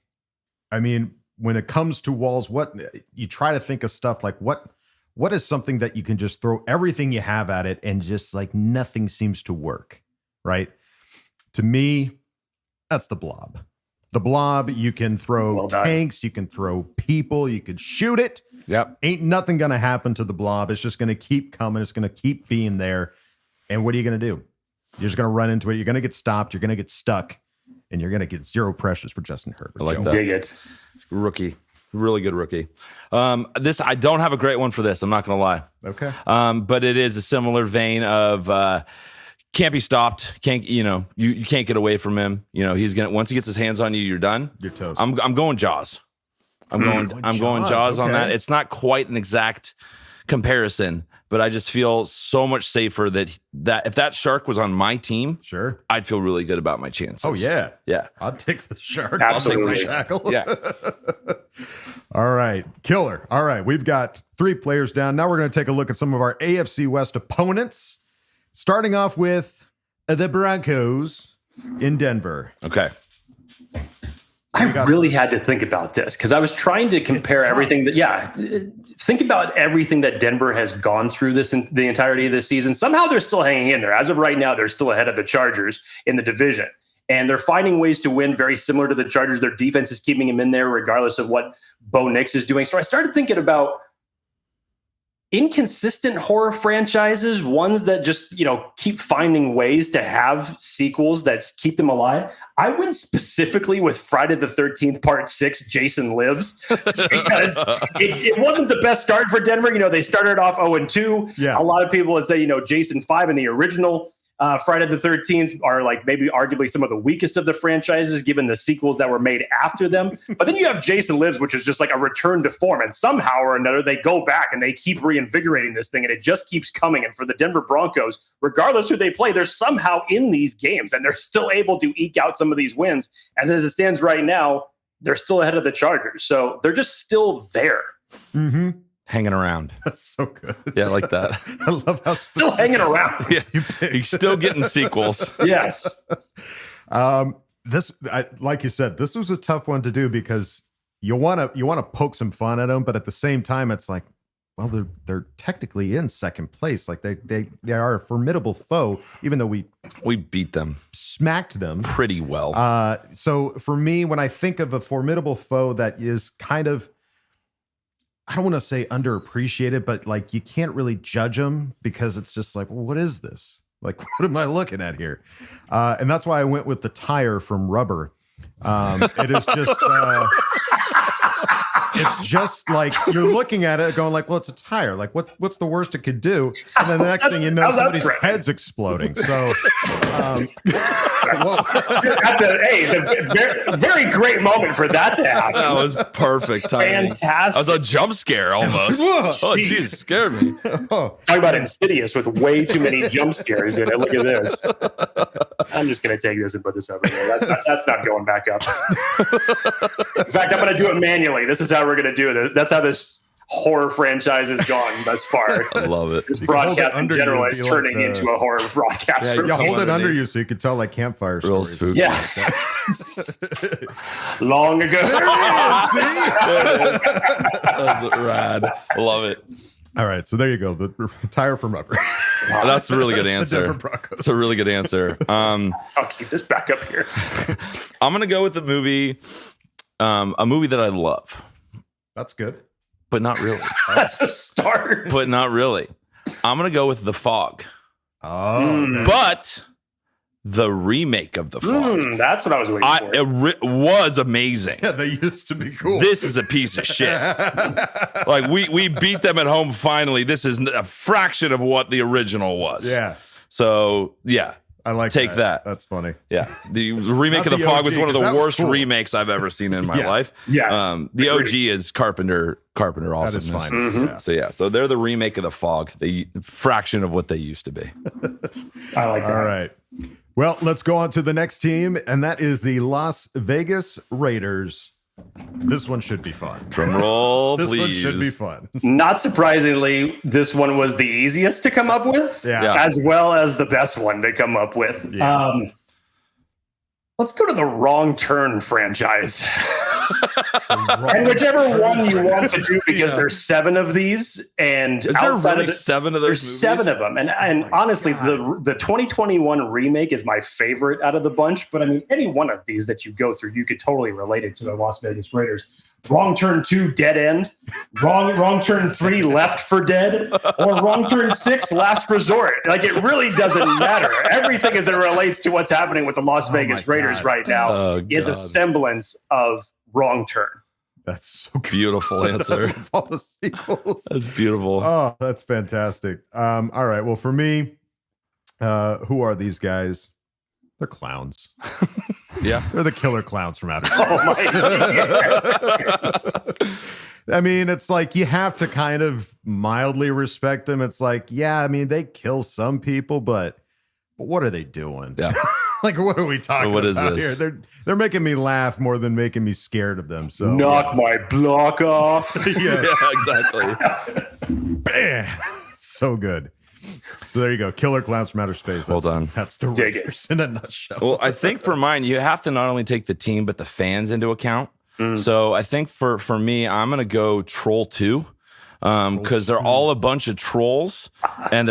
I mean, when it comes to walls, what you try to think of stuff like what is something that you can just throw everything you have at it and just like nothing seems to work, right? To me, that's the Blob. The Blob, you can throw Well done. tanks, you can throw people, you can shoot it. Yep. Ain't nothing going to happen to the Blob. It's just going to keep coming. It's going to keep being there. And what are you going to do? You're just going to run into it. You're going to get stopped. You're going to get stuck. And you're going to get zero pressures for Justin Herbert. I like Joe. that. Dig it. Rookie. Really good rookie. This I don't have a great one for this. I'm not going to lie. Okay. But it is a similar vein of can't be stopped. Can't you can't get away from him. He's gonna once he gets his hands on you, you're done. You're toast. I'm going Jaws. I'm going Jaws on that. It's not quite an exact comparison, but I just feel so much safer that if that shark was on my team, sure, I'd feel really good about my chances. Oh yeah, yeah. I'd take the shark. Absolutely. I'll take the tackle. Yeah. All right, killer. All right, we've got 3 players down. Now we're going to take a look at some of our AFC West opponents. Starting off with the Broncos in Denver. Okay. I really had to think about this because I was trying to compare everything think about everything that Denver has gone through the entirety of this season. Somehow they're still hanging in there. As of right now, they're still ahead of the Chargers in the division. And they're finding ways to win very similar to the Chargers. Their defense is keeping them in there regardless of what Bo Nix is doing. So I started thinking about inconsistent horror franchises, ones that just, keep finding ways to have sequels that keep them alive. I went specifically with Friday the 13th Part 6, Jason Lives, just because it wasn't the best start for Denver. They started off 0-2. Yeah. A lot of people would say, Jason 5 and the original Friday the 13th are like maybe arguably some of the weakest of the franchises given the sequels that were made after them. But then you have Jason Lives, which is just like a return to form. And somehow or another, they go back and they keep reinvigorating this thing and it just keeps coming. And for the Denver Broncos, regardless who they play, they're somehow in these games and they're still able to eke out some of these wins. And as it stands right now, they're still ahead of the Chargers. So they're just still there. Mm-hmm. Hanging around. That's so good. Yeah, I like that. I love how still hanging around. Yeah. He's still getting sequels. Yes. Like you said, this was a tough one to do because you want to poke some fun at them, but at the same time, it's like, well, they're technically in second place. Like they are a formidable foe, even though we beat them, smacked them pretty well. So for me, when I think of a formidable foe that is kind of, I don't want to say underappreciated, but like you can't really judge them because it's just like, well, what is this? Like, what am I looking at here? And that's why I went with the tire from Rubber. It is just, it's just like you're looking at it going like, well, it's a tire. Like what's the worst it could do? And then the next thing you know, somebody's head's exploding. So, very great moment for that to happen. That was perfect timing. Fantastic. That was a jump scare almost. Oh, geez, scared me. Talk about Insidious with way too many jump scares in it. Look at this. I'm just going to take this and put this over there. That's not going back up. In fact, I'm going to do it manually. This is how we're going to do it. That's how this horror franchise has gone thus far. I love it. This broadcast in general is turning into a horror broadcast. Yeah, you hold it under you so you can tell like campfire real stories. Spooky. Yeah. Long ago. That's rad. Love it. All right, so there you go. The tire from Rubber. Wow, that's a really good answer. That's a really good answer. I'll keep this back up here. I'm gonna go with the movie, a movie that I love. That's good, but not really. That's a start. But not really. I'm gonna go with The Fog. Oh, okay. But the remake of The Fog. That's what I was waiting for. It was amazing. Yeah, they used to be cool. This is a piece of shit. Like we beat them at home finally. This is a fraction of what the original was. Yeah. So yeah. I like Take that. That's funny. Yeah. The remake of The Fog was one of the worst remakes I've ever seen in my life. Yes. The OG is Carpenter awesomeness. That is fine. Mm-hmm. Yeah. So they're the remake of The Fog, the fraction of what they used to be. I like that. All right. Well, let's go on to the next team, and that is the Las Vegas Raiders. This one should be fun. Drum roll, this please. one should be fun. Not surprisingly, this one was the easiest to come up with, as well as the best one to come up with. Yeah. Let's go to the Wrong Turn franchise. And whichever one you want to do, because there's 7 of these, and is there really 7 of those? There's movies? 7 of them, and honestly, the 2021 remake is my favorite out of the bunch. But I mean, any one of these that you go through, you could totally relate it to the Las Vegas Raiders. Wrong Turn 2, Dead End. Wrong Turn 3, Left for Dead. Or Wrong Turn 6, Last Resort. Like, it really doesn't matter. Everything as it relates to what's happening with the Las Vegas Raiders right now is a semblance of Wrong Turn. That's so good. Beautiful answer. Of all the sequels. That's beautiful. Oh, that's fantastic. All right. Well, for me, who are these guys? They're clowns. Yeah. They're the killer clowns from outer space. Oh my God. I mean, it's like you have to kind of mildly respect them. It's like, yeah, I mean, they kill some people, but what are they doing? Yeah. Like, what are we talking What is about this? here? They're making me laugh more than making me scared of them. So Knock my block off. yeah, Exactly. bam. So good. So there you go. Killer clowns from outer space. Well done. That's the Dig it. Raiders in a nutshell. Well, I think for mine, you have to not only take the team, but the fans into account. So I think for me, I'm going to go Troll 2 because they're all a bunch of trolls and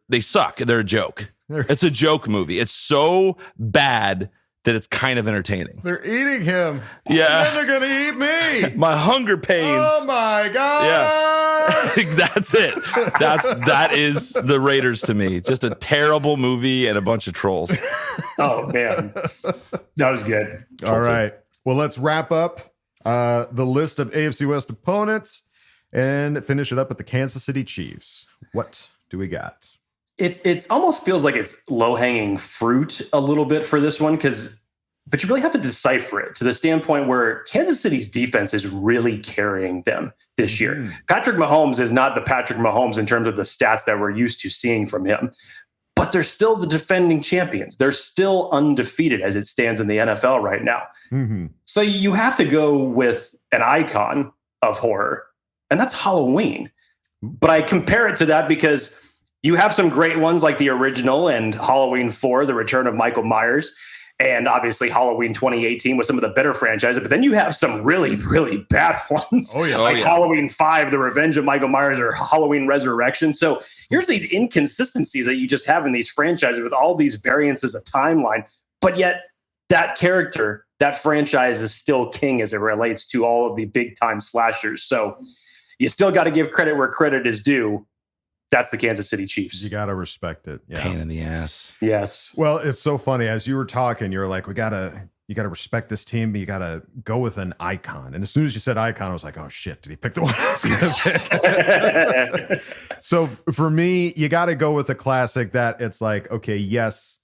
they suck. They're a joke. It's a joke movie. It's so bad that it's kind of entertaining. They're eating him. Yeah. And they're going to eat me. My hunger pains. Oh my God. Yeah. That's it. That is the Raiders to me. Just a terrible movie and a bunch of trolls. Oh man, that was good. All right. Well, let's wrap up the list of AFC West opponents and finish it up with the Kansas City Chiefs. What do we got? It's almost feels like it's low hanging fruit a little bit for this one but you really have to decipher it to the standpoint where Kansas City's defense is really carrying them this year. Patrick Mahomes is not the Patrick Mahomes in terms of the stats that we're used to seeing from him. But they're still the defending champions. They're still undefeated as it stands in the NFL right now. Mm-hmm. So you have to go with an icon of horror, and that's Halloween. But I compare it to that because you have some great ones like the original and Halloween 4, The Return of Michael Myers, and obviously Halloween 2018 with some of the better franchises. But then you have some really, really bad ones. Oh, yeah. Like Halloween 5, The Revenge of Michael Myers, or Halloween Resurrection. So here's these inconsistencies that you just have in these franchises with all these variances of timeline. But yet that character, that franchise is still king as it relates to all of the big time slashers. So you still got to give credit where credit is due. That's the Kansas City Chiefs. You got to respect it. Yeah. Pain in the ass. Yes. Well, it's so funny. As you were talking, you were like, you got to respect this team. But you got to go with an icon. And as soon as you said icon, I was like, oh shit, did he pick the one I was going to pick? So for me, you got to go with a classic that it's like, okay, yes,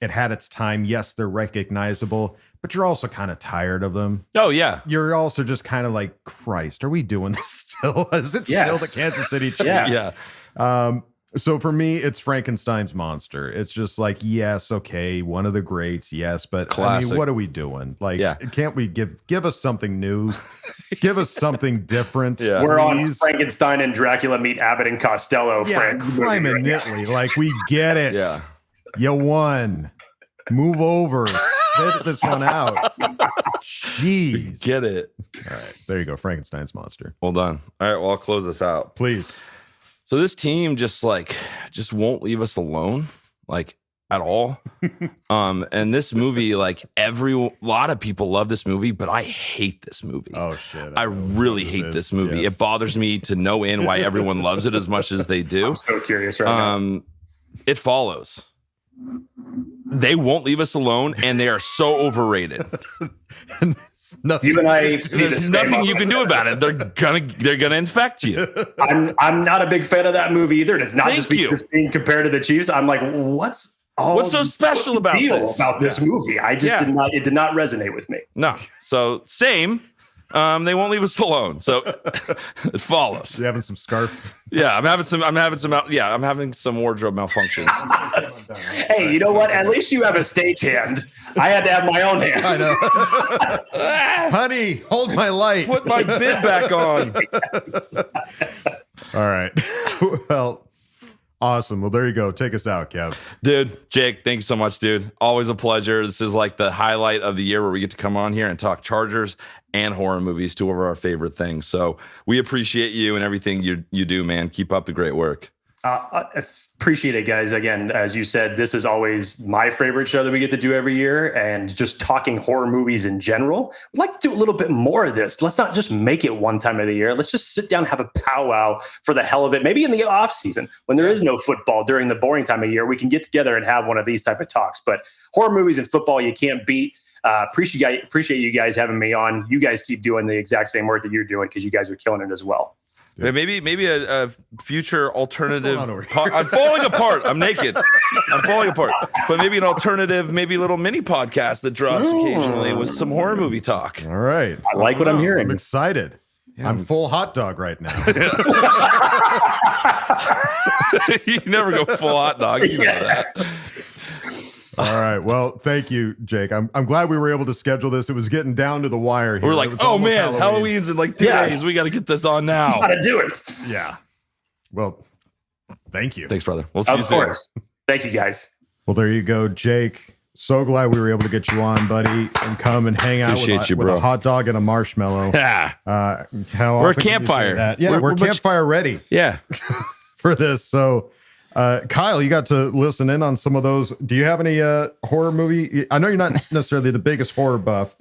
it had its time. Yes, they're recognizable, but you're also kind of tired of them. Oh, yeah. You're also just kind of like, Christ, are we doing this still? Is it still the Kansas City Chiefs? Yes. Yeah. So for me, it's Frankenstein's monster. It's just like, yes, okay, one of the greats, yes, but Classic. I mean, what are we doing? Like, Yeah. can't we give us something new? Give us something different. Yeah. We're on please? Frankenstein and Dracula meet Abbott and Costello. Yeah, Frank movie crime right and now. Nitley. Like, we get it. Yeah. You won. Move over. Sit this one out. Jeez. Get it. All right. There you go. Frankenstein's monster. Well done. All right. Well, I'll close this out. Please. So this team just won't leave us alone, like at all. And this movie, like a lot of people love this movie, but I hate this movie. Oh shit. I really hate this movie. Yes. It bothers me to no end why everyone loves it as much as they do. I'm so curious right now. It follows. They won't leave us alone, and they are so overrated. Nothing. You and I see the There's same nothing you can do about it. They're gonna infect you. I'm not a big fan of that movie either. And it's not Thank you. just being compared to the Chiefs. I'm like, what's so special about this movie? I just Yeah. it did not resonate with me. No. So same. They won't leave us alone. So it follows. You having some scarf? Yeah, I'm having some wardrobe malfunctions. Hey, you know what? At least you have a stagehand. I had to have my own hand. I know. Honey, hold my light. Put my bib back on. All right. Well, awesome. Well, there you go. Take us out, Kev. Dude, Jake, thank you so much, dude. Always a pleasure. This is like the highlight of the year where we get to come on here and talk Chargers and horror movies, two of our favorite things. So we appreciate you and everything you do, man. Keep up the great work. Appreciate it, guys. Again, as you said, this is always my favorite show that we get to do every year, and just talking horror movies in general. I'd like to do a little bit more of this. Let's not just make it one time of the year. Let's just sit down, have a powwow for the hell of it. Maybe in the off season when there is no football during the boring time of year, we can get together and have one of these type of talks. But horror movies and football, you can't beat. Appreciate you guys having me on. You guys keep doing the exact same work that you're doing because you guys are killing it as well. Yeah, maybe a future alternative. I'm falling apart. I'm naked. I'm falling apart. But maybe an alternative, maybe a little mini podcast that drops occasionally with some horror movie talk. All right. I like what I'm hearing. I'm excited. Yeah. I'm full hot dog right now. You never go full hot dog. You know that. All right. Well, thank you, Jake. I'm glad we were able to schedule this. It was getting down to the wire here. We're like, oh man, Halloween's in like 2 days. We got to get this on now. Got to do it. Yeah. Well, thank you. Thanks, brother. We'll see you soon. Of course. Thank you, guys. Well, there you go, Jake. So glad we were able to get you on, buddy, and come and hang out with a hot dog and a marshmallow. Yeah. We're a campfire. Yeah, we're campfire ready. Yeah. For this. So, Kyle, you got to listen in on some of those. Do you have any horror movie? I know you're not necessarily the biggest horror buff,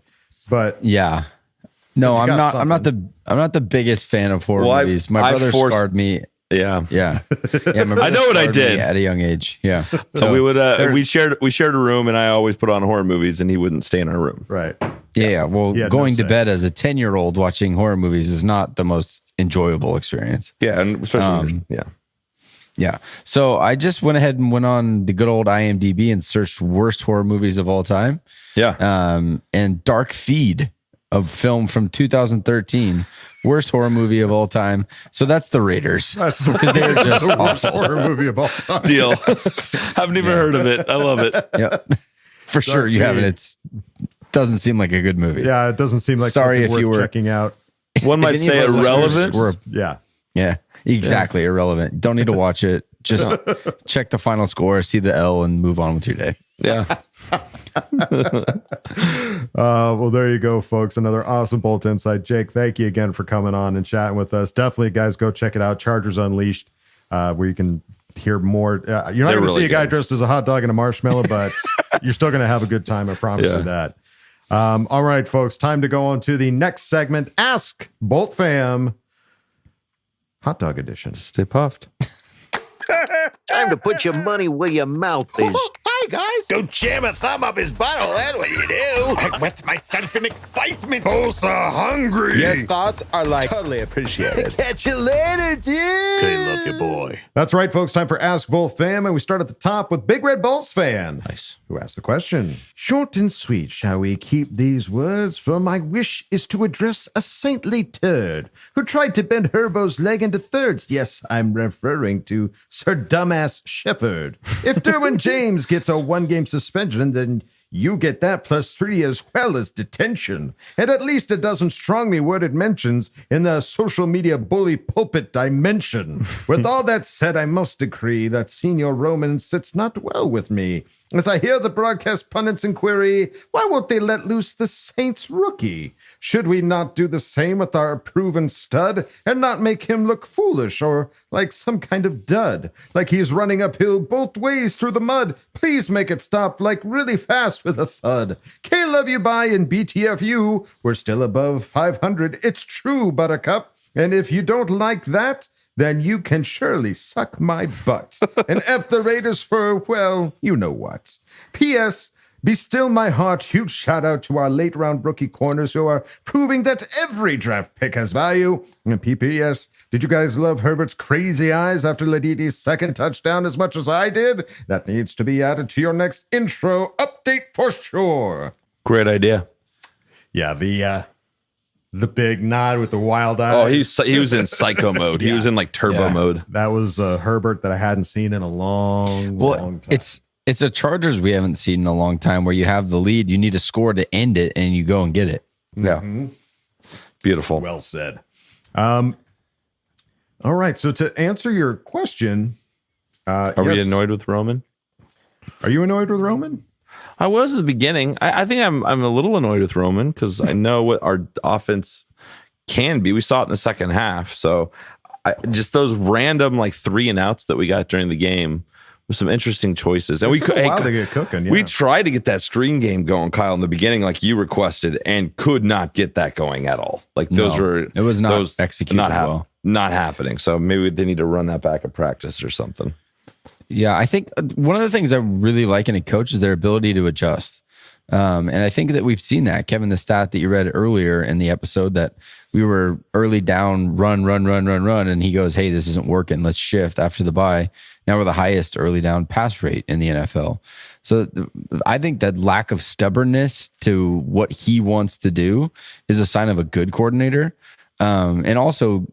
but yeah. No, I'm not. Something. I'm not the biggest fan of horror movies. My brother scarred me. Yeah. Yeah. I know what I did at a young age. Yeah. So we would we shared a room, and I always put on horror movies, and he wouldn't stay in our room. Right. Yeah. Well, going to bed as a 10-year-old watching horror movies is not the most enjoyable experience. Yeah, and especially Yeah. So I just went ahead and went on the good old IMDb and searched worst horror movies of all time. Yeah. And Dark Feed, a film from 2013, worst horror movie of all time. So that's The Raiders. That's they're just the worst horror movie of all time. Deal. Haven't even heard of it. I love it. Yep. For sure you haven't. It doesn't seem like a good movie. Yeah, it doesn't seem like something if you were checking out. One might say irrelevant. Yeah. Exactly. Irrelevant. Don't need to watch it. Just check the final score, see the L, and move on with your day. Yeah. Well, there you go, folks. Another awesome Bolt Insight. Jake, thank you again for coming on and chatting with us. Definitely, guys, go check it out. Chargers Unleashed, where you can hear more. You're not going to see a guy dressed as a hot dog and a marshmallow, but you're still going to have a good time. I promise you that. All right, folks, time to go on to the next segment. Ask Boltfam. Hot dog edition. Stay puffed. Time to put your money where your mouth is. Hi, guys. Go jam a thumb up his butthole. That's what you do. I wet myself in excitement. Oh, so hungry. Your thoughts are like totally appreciated. Catch you later, dude. Okay, love you, boy. That's right, folks. Time for Ask Bolt Fam, and we start at the top with Big Red Bolts fan. Nice. Who asked the question? Short and sweet, shall we keep these words? For my wish is to address a saintly turd who tried to bend Herbo's leg into thirds. Yes, I'm referring to Sir Dumbass Shepherd. If Derwin James gets a 1-game suspension, then you get that +3 as well as detention, and at least a dozen strongly worded mentions in the social media bully pulpit dimension. With all that said, I must agree that Senior Roman sits not well with me, as I hear the broadcast pundits inquiry, why won't they let loose the Saints rookie? Should we not do the same with our proven stud and not make him look foolish or like some kind of dud, like he's running uphill both ways through the mud? Please make it stop like really fast with a thud. K love you bye and BTFU. We're still above 500. It's true, Buttercup. And if you don't like that, then you can surely suck my butt. And F the Raiders for, well, you know what. P.S. Be still my heart. Huge shout out to our late round rookie corners who are proving that every draft pick has value. And P.P.S. Did you guys love Herbert's crazy eyes after Ladidi's second touchdown as much as I did? That needs to be added to your next intro update for sure. Great idea. Yeah, the big nod with the wild eyes. Oh, he was in psycho mode. He was in like turbo mode. That was Herbert that I hadn't seen in a long time. It's a Chargers we haven't seen in a long time where you have the lead, you need a score to end it, and you go and get it. Yeah. Mm-hmm. Beautiful. Well said. All right. So to answer your question, are we annoyed with Roman? Are you annoyed with Roman? I was at the beginning. I think I'm a little annoyed with Roman because I know what our offense can be. We saw it in the second half. So just those random like 3 and outs that we got during the game with some interesting choices. And it took a while to get cooking. We tried to get that screen game going, Kyle, in the beginning, like you requested, and could not get that going at all. Like it was not executed well. Not happening. So maybe they need to run that back at practice or something. Yeah, I think one of the things I really like in a coach is their ability to adjust. And I think that we've seen that. Kevin, the stat that you read earlier in the episode that we were early down, run, and he goes, hey, this isn't working. Let's shift after the bye. Now we're the highest early down pass rate in the NFL. So I think that lack of stubbornness to what he wants to do is a sign of a good coordinator. And also,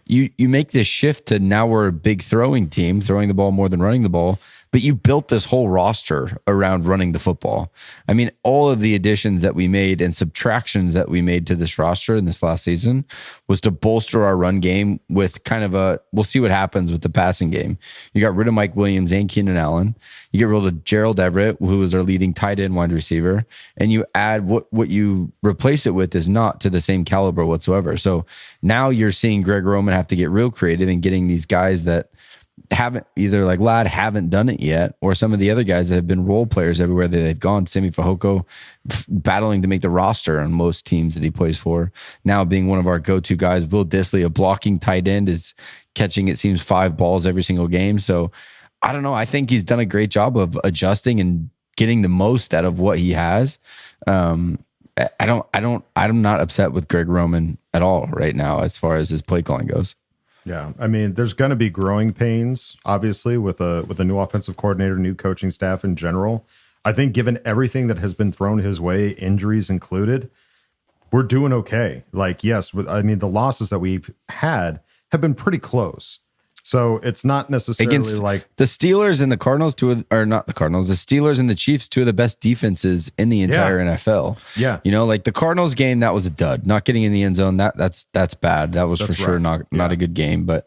you make this shift to now we're a big throwing team, throwing the ball more than running the ball. But you built this whole roster around running the football. I mean, all of the additions that we made and subtractions that we made to this roster in this last season was to bolster our run game with kind of we'll see what happens with the passing game. You got rid of Mike Williams and Keenan Allen. You get rid of Gerald Everett, who is our leading tight end wide receiver. And you add what you replace it with is not to the same caliber whatsoever. So now you're seeing Greg Roman have to get real creative and getting these guys that haven't either like Ladd haven't done it yet, or some of the other guys that have been role players everywhere that they've gone. Simi Fehoko battling to make the roster on most teams that he plays for. Now being one of our go-to guys. Will Dissly, a blocking tight end, is catching, it seems, 5 balls every single game. So I don't know. I think he's done a great job of adjusting and getting the most out of what he has. I'm not upset with Greg Roman at all right now as far as his play calling goes. Yeah, I mean, there's going to be growing pains, obviously, with a new offensive coordinator, new coaching staff in general. I think given everything that has been thrown his way, injuries included, we're doing okay. Like, yes, I mean, the losses that we've had have been pretty close. So it's not necessarily against like the Steelers and the Cardinals, not the Cardinals, the Steelers and the Chiefs, 2 of the best defenses in the entire NFL. Yeah. You know, like the Cardinals game, that was a dud. Not getting in the end zone, that's bad. That was for sure not a good game. But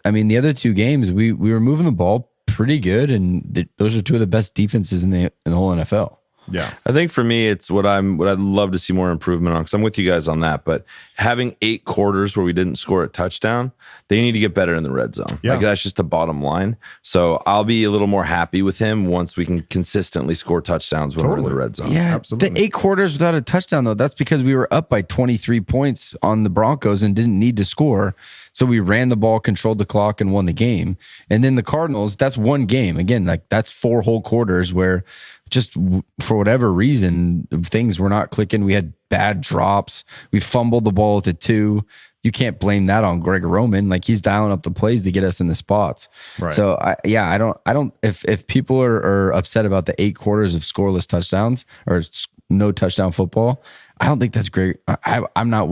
I mean, the other 2 games, we were moving the ball pretty good, and those are 2 of the best defenses in the whole NFL. Yeah, I think for me, it's what I'd love to see more improvement on, because I'm with you guys on that. But having 8 quarters where we didn't score a touchdown, they need to get better in the red zone. Yeah. Like, that's just the bottom line. So I'll be a little more happy with him once we can consistently score touchdowns when we're in the red zone. Yeah, absolutely. The 8 quarters without a touchdown, though, that's because we were up by 23 points on the Broncos and didn't need to score. So we ran the ball, controlled the clock, and won the game. And then the Cardinals, that's one game. Again, like that's 4 whole quarters where just for whatever reason, things were not clicking. We had bad drops. We fumbled the ball to 2. You can't blame that on Greg Roman. Like, he's dialing up the plays to get us in the spots. Right. So I don't. If people are upset about the 8 quarters of scoreless touchdowns or no touchdown football, I don't think that's great. I'm not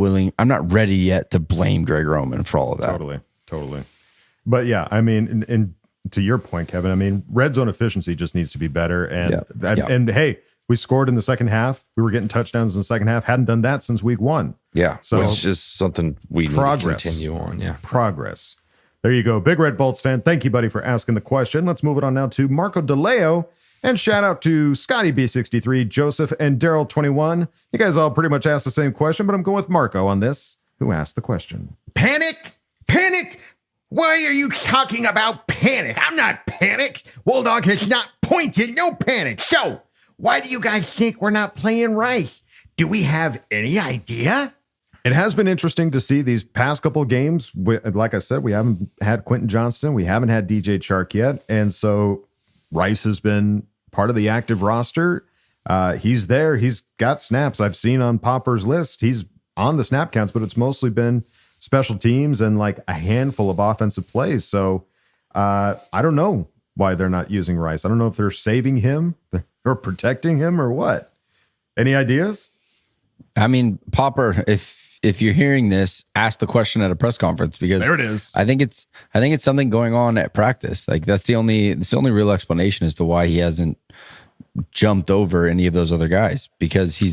ready yet to blame Greg Roman for all of that. Totally. But yeah, I mean, and to your point, Kevin, I mean, red zone efficiency just needs to be better. And hey, we scored in the second half. We were getting touchdowns in the second half. Hadn't done that since week 1. Yeah. So it's just something we need to continue on. Yeah. Progress. There you go. Big Red Bolts fan. Thank you, buddy, for asking the question. Let's move it on now to Marco DeLeo. And shout out to Scotty B63, Joseph, and Daryl 21. You guys all pretty much asked the same question, but I'm going with Marco on this, who asked the question. Panic? Panic? Why are you talking about panic? I'm not panic. Wolldog has not pointed no panic. So why do you guys think we're not playing Rice? Do we have any idea? It has been interesting to see these past couple of games. Like I said, we haven't had Quentin Johnston. We haven't had DJ Chark yet. And so Rice has been part of the active roster. He's there. He's got snaps. I've seen on Popper's list. He's on the snap counts, but it's mostly been special teams and like a handful of offensive plays. So I don't know why they're not using Rice. I don't know if they're saving him or protecting him or what. Any ideas? I mean, Popper, if you're hearing this, ask the question at a press conference, because there it is. I think it's something going on at practice. Like that's the only real explanation as to why he hasn't jumped over any of those other guys, because he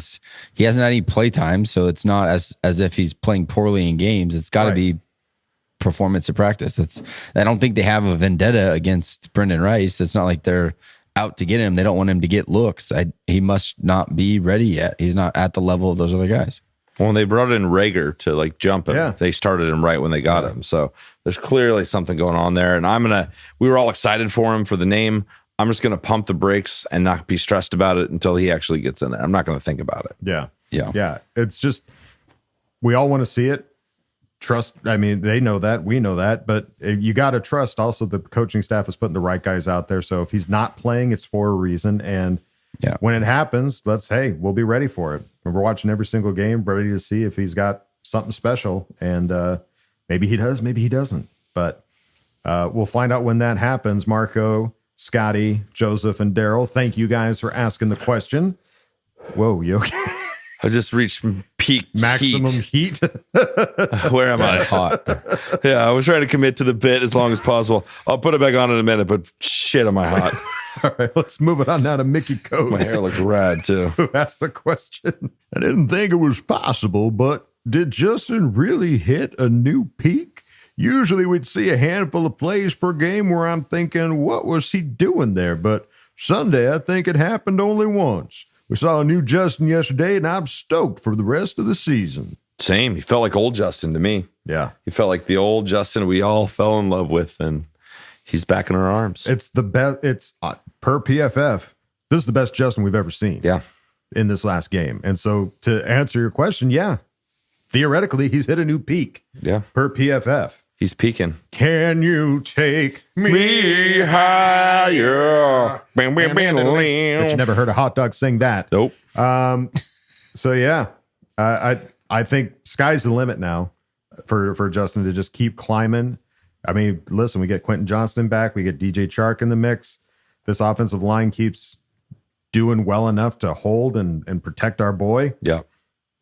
hasn't had any play time. So it's not as if he's playing poorly in games. It's got to be performance at practice. I don't think they have a vendetta against Brendan Rice. It's not like they're out to get him. They don't want him to get looks. He must not be ready yet. He's not at the level of those other guys. When they brought in Rager to like jump him, they started him right when they got him. So there's clearly something going on there. And we were all excited for him for the name. I'm just going to pump the brakes and not be stressed about it until he actually gets in there. I'm not going to think about it. Yeah. It's just, we all want to see it. Trust. I mean, they know that, we know that, but you got to trust also the coaching staff is putting the right guys out there. So if he's not playing, it's for a reason. And when it happens, we'll be ready for it. We're watching every single game, ready to see if he's got something special. And maybe he does, maybe he doesn't. But we'll find out when that happens. Marco, Scotty, Joseph, and Daryl, thank you guys for asking the question. Whoa, you okay? I just reached peak maximum heat. Where am I? It's hot. Yeah, I was trying to commit to the bit as long as possible. I'll put it back on in a minute, but shit, am I hot? All right, let's move it on now to Mickey Coates. My hair looks rad too. Who asked the question? I didn't think it was possible, but did Justin really hit a new peak? Usually we'd see a handful of plays per game where I'm thinking, what was he doing there? But Sunday, I think it happened only once. We saw a new Justin yesterday, and I'm stoked for the rest of the season. Same. He felt like old Justin to me. Yeah. He felt like the old Justin we all fell in love with, and he's back in our arms. It's the best. It's per PFF. This is the best Justin we've ever seen. Yeah. In this last game. And so to answer your question, theoretically, he's hit a new peak. Yeah. Per PFF. He's peaking. Can you take me higher? But you never heard a hot dog sing that. Nope. So yeah, I think sky's the limit now for Justin to just keep climbing. I mean, listen, we get Quentin Johnston back. We get DJ Chark in the mix. This offensive line keeps doing well enough to hold and protect our boy. Yeah.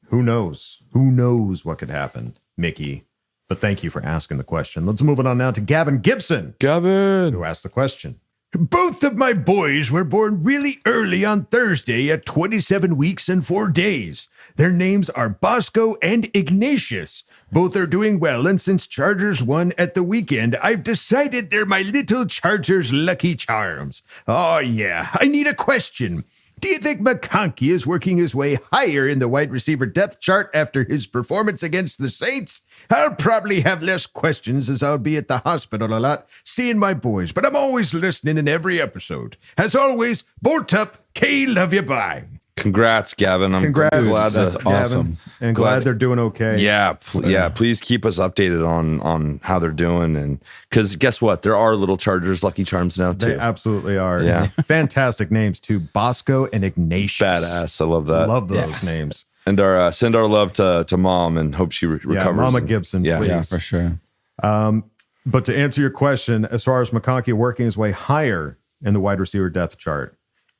Who knows? Who knows what could happen, Mickey? But thank you for asking the question. Let's move it on now to Gavin Gibson. Gavin, who asked the question. Both of my boys were born really early on Thursday at 27 weeks and 4 days. Their names are Bosco and Ignatius. Both are doing well, and since Chargers won at the weekend, I've decided they're my little Chargers lucky charms. Oh yeah, I need a question. Do you think McConkey is working his way higher in the wide receiver depth chart after his performance against the Saints? I'll probably have less questions as I'll be at the hospital a lot seeing my boys, but I'm always listening in every episode. As always, bolt up, K, love you, bye. Congrats, Gavin. I'm glad that's awesome. And glad they're doing okay. Yeah, please keep us updated on how they're doing, and because guess what, there are little Chargers lucky charms now too. They absolutely are. Yeah, fantastic names too, Bosco and Ignatius. Badass. I love that. Love those names. And our send our love to Mom and hope she recovers. Yeah, Mama Gibson. Yeah, please. Yeah, for sure. But to answer your question, as far as McConkey working his way higher in the wide receiver depth chart,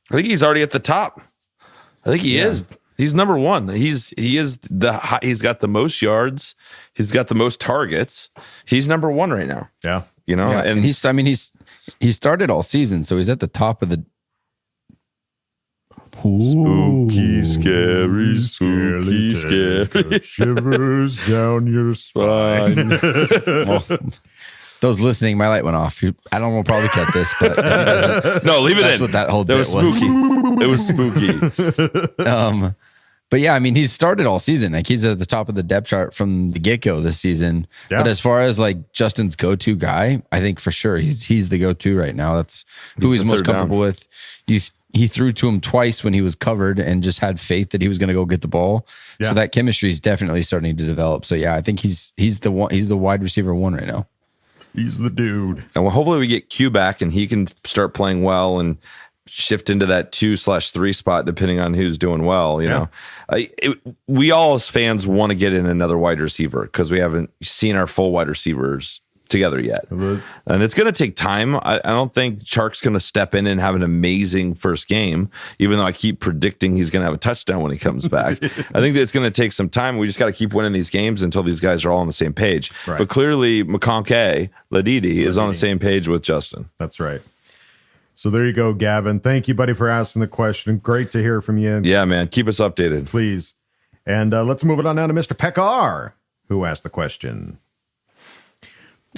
I think he's already at the top. I think he is. He's number one. He's got the most yards. He's got the most targets. He's number one right now. Yeah. You know, and he started all season, so he's at the top of the spooky, scary, shivers down your spine. Well, those listening, my light went off. I don't know, we'll probably cut this, but no, leave it that's in. what that whole bit was spooky. It was spooky. But yeah, I mean, he's started all season. Like he's at the top of the depth chart from the get-go this season. Yeah. But as far as like Justin's go-to guy, I think for sure he's the go-to right now. That's who he's most comfortable with. He threw to him twice when he was covered and just had faith that he was going to go get the ball. Yeah. So that chemistry is definitely starting to develop. So yeah, I think he's the one. He's the wide receiver one right now. He's the dude. And hopefully we get Q back and he can start playing well and shift into that 2/3 spot depending on who's doing well. You know, we all as fans want to get in another wide receiver because we haven't seen our full wide receivers together yet, and it's going to take time. I don't think Chark's going to step in and have an amazing first game, even though I keep predicting he's going to have a touchdown when he comes back. I think that it's going to take some time. We just got to keep winning these games until these guys are all on the same page. Right. But clearly McConkey Ladidi is on the same page with Justin. That's right. So there you go, Gavin. Thank you, buddy, for asking the question. Great to hear from you. Yeah, man. Keep us updated. Please. And let's move it on now to Mr. Pekar, who asked the question.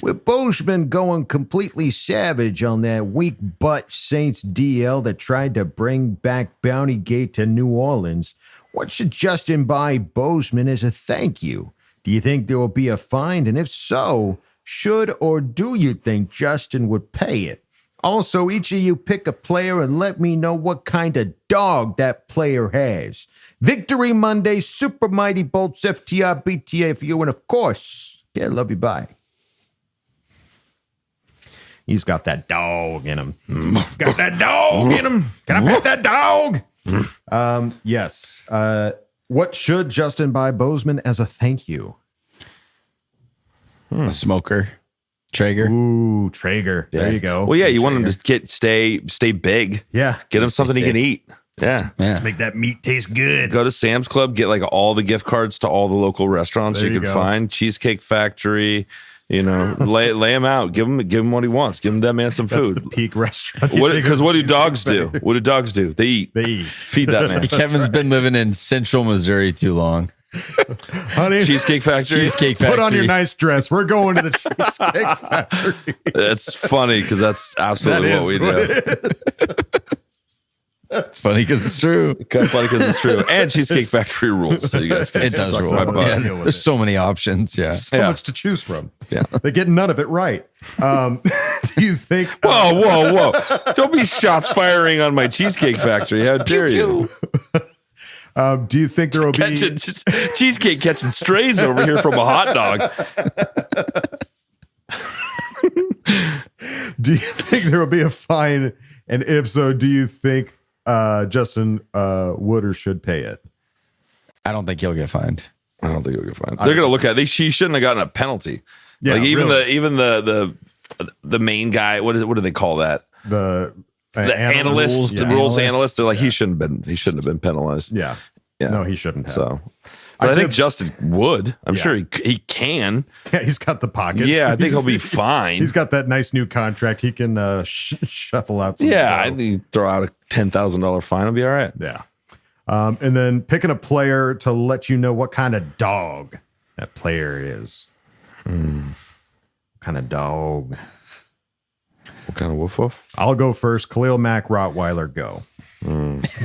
With Bozeman going completely savage on that weak butt Saints DL that tried to bring back Bounty Gate to New Orleans, what should Justin buy Bozeman as a thank you? Do you think there will be a fine? And if so, should or do you think Justin would pay it? Also, each of you pick a player and let me know what kind of dog that player has. Victory Monday, Super Mighty Bolts, FTR, BTA for you, and of course, yeah, love you, bye. He's got that dog in him. Got that dog in him. Can I pet that dog? Yes. What should Justin buy Bozeman as a thank you? A smoker. Traeger. Ooh, Traeger. Yeah. There you go. Well, yeah, you want him to stay big. Yeah. Get him something he can eat. Yeah. Let's make that meat taste good. Go to Sam's Club, get like all the gift cards to all the local restaurants There you you can go. find. Cheesecake Factory, lay him out. Give him what he wants. Give him that man some That's food. the peak restaurant. Because what do dogs do? What do dogs do? They eat. They eat. Feed that man. Kevin's been living in Central Missouri too long. Honey, Cheesecake Factory. Cheesecake Factory. put on your nice dress. We're going to the Cheesecake Factory. That's funny because that's absolutely That what we is do. it is. It's funny because it's true. Kind of funny because it's true. And Cheesecake Factory rules. So you guys can It does suck rule. my so butt. much. Yeah, Deal with there's it. so many options. Yeah. So Yeah. much to choose from. Yeah. They get none of it right. Do you think? Whoa. Don't be shots firing on my Cheesecake Factory. How dare you? Do you think there will be? Cheesecake catching strays over here from a hot dog. Do you think there will be a fine? And if so, do you think Justin would or should pay it? I don't think he'll get fined. I don't think it'll get fined. They're going to look at it. She shouldn't have gotten a penalty. Yeah, like even really. the main guy. What do they call that? The Analyst, the yeah. rules analyst. They're like he shouldn't have been penalized. Yeah. Yeah. No, he shouldn't have. So, but I think Justin would. I'm Yeah. sure he can. Yeah, he's got the pockets. Yeah, I think he'll be fine. He's got that nice new contract. He can shuffle out some. Yeah, I dough. think throw out a $10,000 fine. I'll be all right. Yeah. And then picking a player to let you know what kind of dog that player is. What kind of dog? What kind of woof woof? I'll go first. Khalil Mack, Rottweiler, go.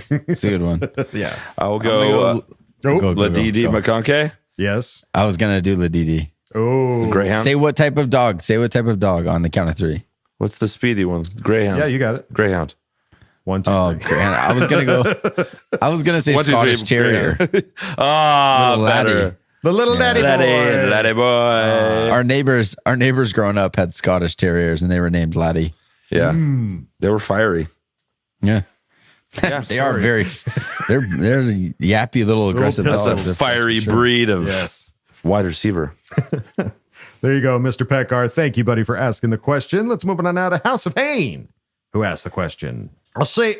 It's a good one. Yeah. I'll go. Oh, Go. Ladidi McConkey, yes. I was gonna do Ladidi. Oh, Greyhound. Say what type of dog? Say what type of dog on the count of three. What's the speedy one? Greyhound. yeah, you got it. Greyhound. 1, 2, Oh, 3. Greyhound. I was gonna go. I was gonna say 1, 2, 3, Scottish Terrier. Ah, Little laddie. better. The little daddy boy. Laddie boy. Our neighbors growing up had Scottish Terriers, and they were named Laddie. Yeah, they were fiery. Yeah, Yeah, they are very. They're yappy little aggressive That's dogs. a that's fiery for sure. breed of Yes. wide receiver. There you go, Mr. Pekar. Thank you, buddy, for asking the question. Let's move on now to House of Hain, who asked the question. I'll say,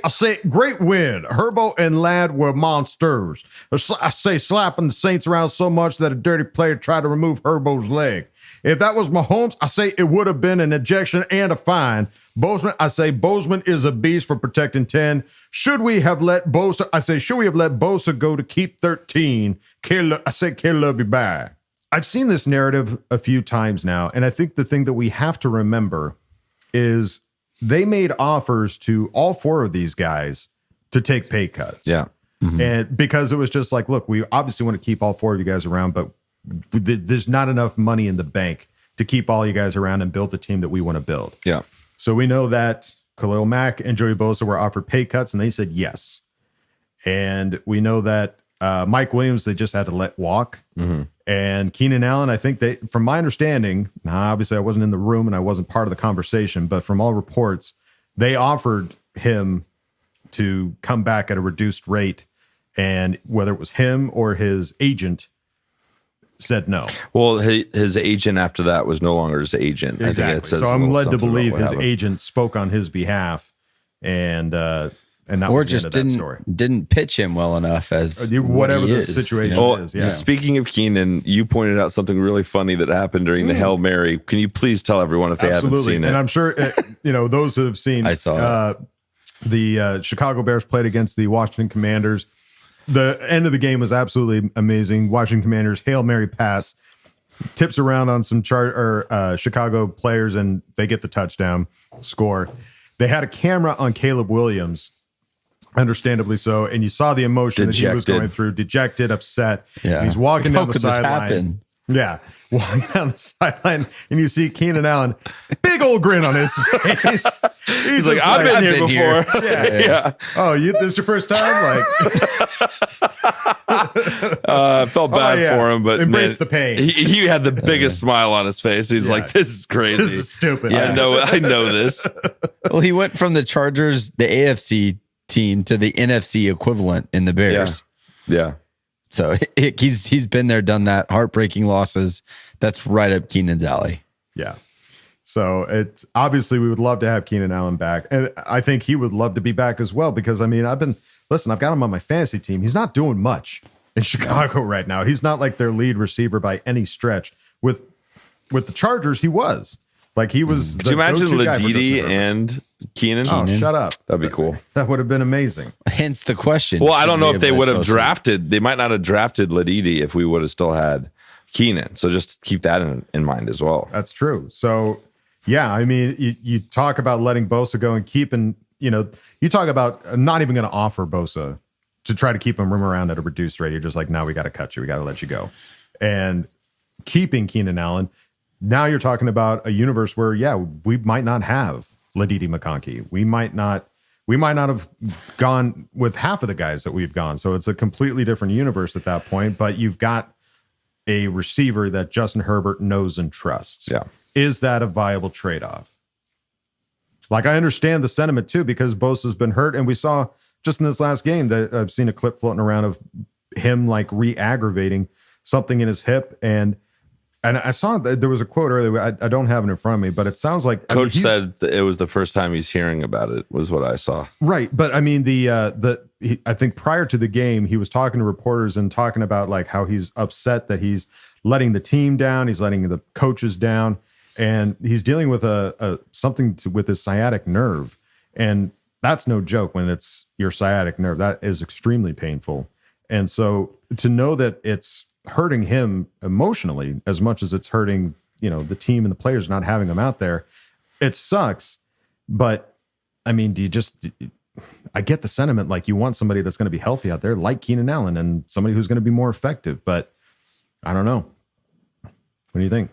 great win. Herbo and Ladd were monsters. I say slapping the Saints around so much that a dirty player tried to remove Herbo's leg. If that was Mahomes, I say it would have been an ejection and a fine. Bozeman, I say Bozeman is a beast for protecting 10. Should we have let Bosa? I say, should we have let Bosa go to keep 13? I say, can't love you back. I've seen this narrative a few times now, and I think the thing that we have to remember is they made offers to all four of these guys to take pay cuts. Yeah. And because it was just like, look, we obviously want to keep all four of you guys around, but there's not enough money in the bank to keep all you guys around and build the team that we want to build. Yeah. So we know that Khalil Mack and Joey Bosa were offered pay cuts, and they said yes. And we know that Mike Williams, they just had to let walk. And Keenan Allen, I think they, from my understanding, now obviously I wasn't in the room and I wasn't part of the conversation, but from all reports, they offered him to come back at a reduced rate. And whether it was him or his agent said no. Well, his agent after that was no longer his agent. Exactly. I think it says So a I'm little led to something about believe what his happened. agent spoke on his behalf, and that Or was the just end of that story. didn't pitch him well enough as Whatever what he the is, situation you know? is. Yeah. Speaking of Keenan, you pointed out something really funny that happened during the Hail Mary. Can you please tell everyone if they haven't seen it? And I'm sure those who have seen. I saw the Chicago Bears played against the Washington Commanders. The end of the game was absolutely amazing. Washington Commanders Hail Mary pass tips around on some Chicago players, and they get the touchdown score. They had a camera on Caleb Williams, understandably so, and you saw the emotion that he was going through, dejected, upset. Yeah. He's walking How down the could this sideline. happen? Yeah, walking down the sideline, and you see Keenan Allen, big old grin on his face. He's like, I've been here before. Yeah. Oh, this is your first time? I felt bad for him, but embrace the pain. He had the biggest smile on his face. He's like, this is crazy. This is stupid. Yeah. I know this. Well, he went from the Chargers, the AFC team, to the NFC equivalent in the Bears. Yeah. So he's been there, done that. Heartbreaking losses. That's right up Keenan's alley. Yeah. So it's obviously we would love to have Keenan Allen back. And I think he would love to be back as well, because I've got him on my fantasy team. He's not doing much in Chicago right now. He's not like their lead receiver by any stretch. With the Chargers, he was. Like he was. Could you imagine Ladidi and Keenan? Oh, shut up. That'd be cool. That would have been amazing. Hence the question. Well, I don't know if they would have drafted. They might not have drafted Ladidi if we would have still had Keenan. So just keep that in mind as well. That's true. So, yeah, I mean, you talk about letting Bosa go and keeping, you talk about not even going to offer Bosa to try to keep him around at a reduced rate. You're just like, no, we got to cut you. We got to let you go. And keeping Keenan Allen, now you're talking about a universe where, we might not have Ladidi McConkey. We might not have gone with half of the guys that we've gone. So it's a completely different universe at that point, but you've got a receiver that Justin Herbert knows and trusts. Yeah. Is that a viable trade-off? Like, I understand the sentiment too, because Bosa's been hurt, and we saw just in this last game that I've seen a clip floating around of him like re-aggravating something in his hip, and I saw that there was a quote earlier. I don't have it in front of me, but it sounds like Coach said that it was the first time he's hearing about it, was what I saw. Right, but I mean I think prior to the game, he was talking to reporters and talking about like how he's upset that he's letting the team down, he's letting the coaches down, and he's dealing with something with his sciatic nerve, and that's no joke. When it's your sciatic nerve, that is extremely painful, and so to know that it's hurting him emotionally as much as it's hurting, the team and the players not having him out there, it sucks. But I mean, I get the sentiment, like you want somebody that's going to be healthy out there, like Keenan Allen, and somebody who's going to be more effective. But I don't know. What do you think?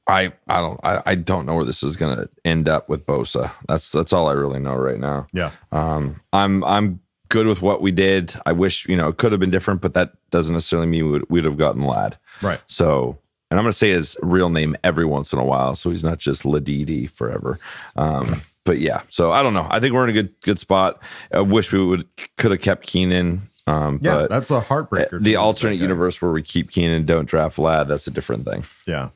I don't know where this is going to end up with Bosa. That's all I really know right now. Yeah. I'm good with what we did. I wish, it could have been different, but that doesn't necessarily mean we'd have gotten Lad. Right. So, and I'm going to say his real name every once in a while, so he's not just Ladidi forever. But yeah, so I don't know. I think we're in a good spot. I wish we could have kept Keenan. But that's a heartbreaker. The alternate universe where we keep Keenan, don't draft Lad, that's a different thing. Yeah.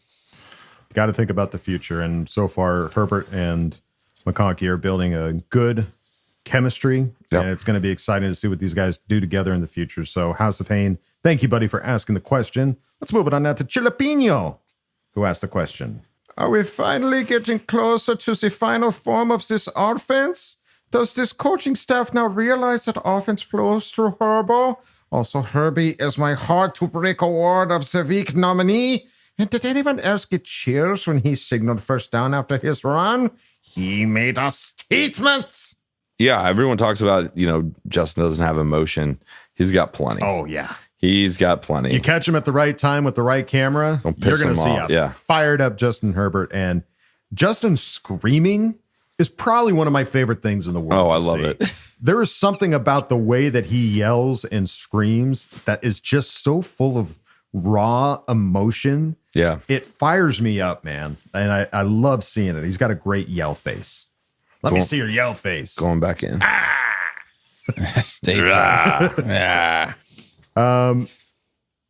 Got to think about the future. And so far, Herbert and McConkey are building a good chemistry, and it's going to be exciting to see what these guys do together in the future. So, House of Hain, thank you, buddy, for asking the question. Let's move it on now to Chilapino, who asked the question. Are we finally getting closer to the final form of this offense? Does this coaching staff now realize that offense flows through Herbo? Also, Herbie is my hard-to-break award of the week nominee. And did anyone else get cheers when he signaled first down after his run? He made a statement. Yeah, everyone talks about, Justin doesn't have emotion. He's got plenty. Oh, yeah. He's got plenty. You catch him at the right time with the right camera, you're going to see a fired up Justin Herbert. And Justin screaming is probably one of my favorite things in the world. Oh, I love it. There is something about the way that he yells and screams that is just so full of raw emotion. Yeah. It fires me up, man. And I love seeing it. He's got a great yell face. Let me see your yell face. Going back in. Stay back.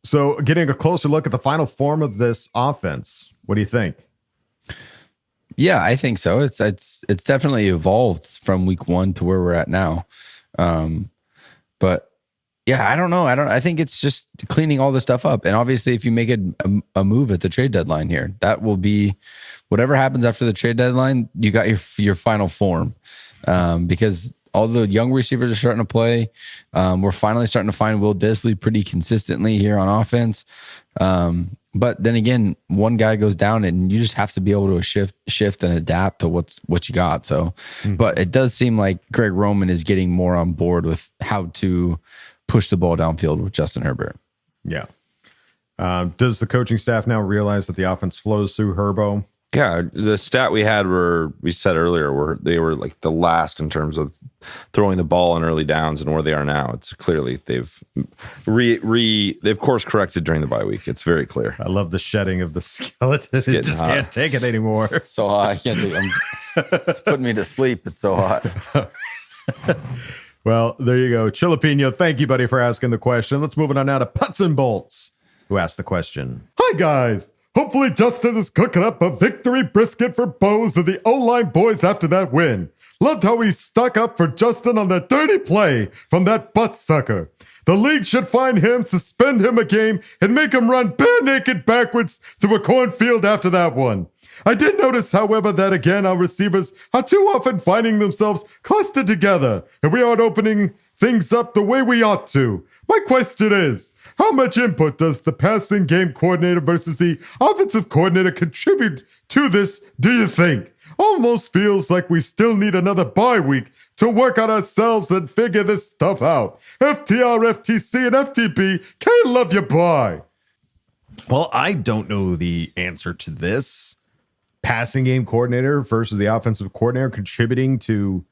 So getting a closer look at the final form of this offense. What do you think? Yeah, I think so. It's definitely evolved from week one to where we're at now. But yeah, I don't know. I think it's just cleaning all this stuff up. And obviously, if you make a move at the trade deadline here, that will be whatever happens after the trade deadline. You got your final form, because all the young receivers are starting to play. We're finally starting to find Will Disley pretty consistently here on offense. But then again, one guy goes down and you just have to be able to shift and adapt to what you got. So, but it does seem like Greg Roman is getting more on board with how to push the ball downfield with Justin Herbert. Yeah. Does the coaching staff now realize that the offense flows through Herbo? Yeah, the stat we said earlier, they were like the last in terms of throwing the ball on early downs, and where they are now, it's clearly they've they've course corrected during the bye week. It's very clear. I love the shedding of the skeleton. It just can't take it anymore. So hot. I can't take it. It's putting me to sleep. It's so hot. Well, there you go. Chilapino, thank you, buddy, for asking the question. Let's move on now to Putts and Bolts, who asked the question. Hi, guys. Hopefully Justin is cooking up a victory brisket for Bose and the O-line boys after that win. Loved how he stuck up for Justin on that dirty play from that butt sucker. The league should fine him, suspend him a game, and make him run bare naked backwards through a cornfield after that one. I did notice, however, that again our receivers are too often finding themselves clustered together, and we aren't opening things up the way we ought to. My question is, how much input does the passing game coordinator versus the offensive coordinator contribute to this, do you think? Almost feels like we still need another bye week to work on ourselves and figure this stuff out. FTR, FTC, and FTB, can't love you, bye. Well, I don't know the answer to this. Passing game coordinator versus the offensive coordinator contributing to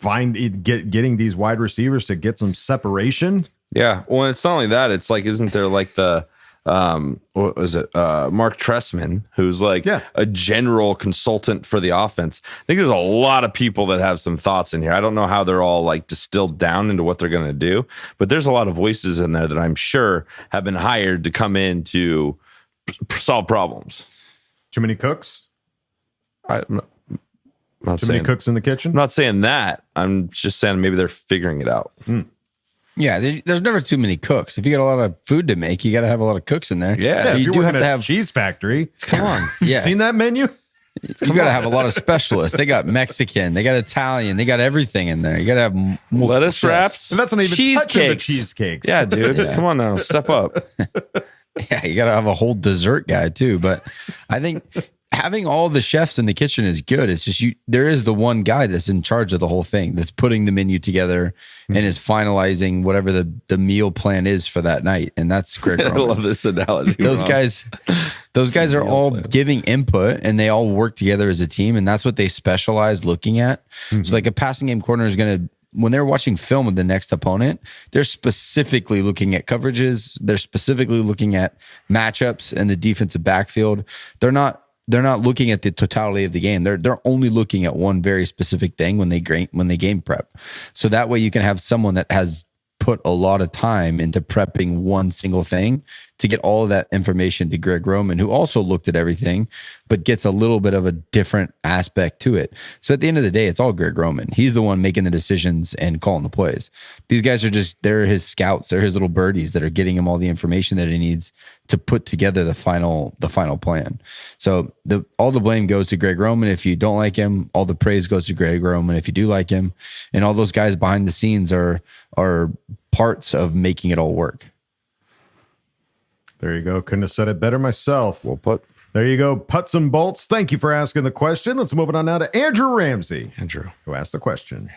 getting these wide receivers to get some separation. Yeah. Well, it's not only that. It's like, isn't there like the what was it? Mark Tressman, who's like a general consultant for the offense. I think there's a lot of people that have some thoughts in here. I don't know how they're all like distilled down into what they're going to do, but there's a lot of voices in there that I'm sure have been hired to come in to solve problems. Too many cooks? I'm not Too many cooks in the kitchen? I'm not saying that. I'm just saying maybe they're figuring it out. Yeah, there's never too many cooks. If you got a lot of food to make, you got to have a lot of cooks in there. Yeah, you do have to have Cheese Factory. Come on, You seen that menu? You got to have a lot of specialists. They got Mexican, they got Italian, they got everything in there. You got to have lettuce wraps, and that's not even touching the cheesecakes. Yeah, dude, come on now, step up. Yeah, you got to have a whole dessert guy too. But I think having all the chefs in the kitchen is good. It's just there is the one guy that's in charge of the whole thing, that's putting the menu together and is finalizing whatever the meal plan is for that night. And that's Greg Roman. I love this analogy. Those guys are all giving input and they all work together as a team. And that's what they specialize looking at. So like a passing game corner is going to, when they're watching film of the next opponent, they're specifically looking at coverages. They're specifically looking at matchups and the defensive backfield. They're not looking at the totality of the game. They're only looking at one very specific thing when they game prep. So that way you can have someone that has put a lot of time into prepping one single thing to get all of that information to Greg Roman, who also looked at everything, but gets a little bit of a different aspect to it. So at the end of the day, it's all Greg Roman. He's the one making the decisions and calling the plays. These guys are they're his scouts. They're his little birdies that are getting him all the information that he needs to put together the final plan. So all the blame goes to Greg Roman. If you don't like him, all the praise goes to Greg Roman if you do like him. And all those guys behind the scenes are parts of making it all work. There you go. Couldn't have said it better myself. Well put. There you go. Putts and Bolts. Thank you for asking the question. Let's move it on now to Andrew Ramsey. Andrew, who asked the question.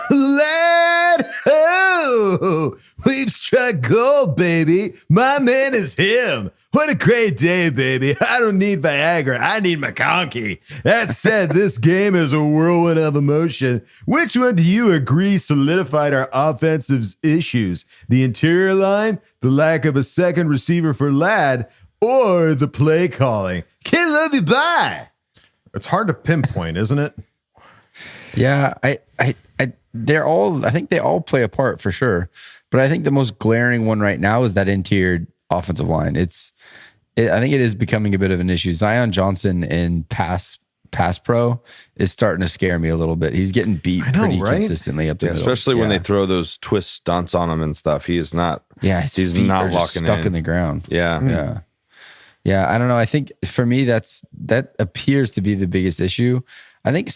Lad ho! We've struck gold, baby. My man is him. What a great day, baby. I don't need Viagra. I need McConkey. That said, this game is a whirlwind of emotion. Which one do you agree solidified our offensive issues? The interior line, the lack of a second receiver for Lad, or the play calling? Can't love you, bye. It's hard to pinpoint, isn't it? Yeah, I think they all play a part for sure. But I think the most glaring one right now is that interior offensive line. I think it is becoming a bit of an issue. Zion Johnson in pass pro is starting to scare me a little bit. He's getting beat pretty consistently up the middle. Especially when they throw those twist stunts on him and stuff. He is not. Yeah, he's not locking stuck in the ground. Yeah. Yeah. I don't know. I think for me that appears to be the biggest issue. I think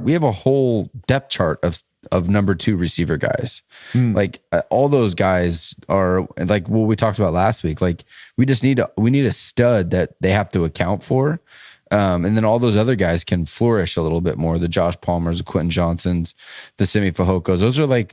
we have a whole depth chart of number 2 receiver guys. Like all those guys are like what we talked about last week. Like we need a stud that they have to account for. And then all those other guys can flourish a little bit more. The Josh Palmers, the Quentin Johnsons, the Simi Fahokos.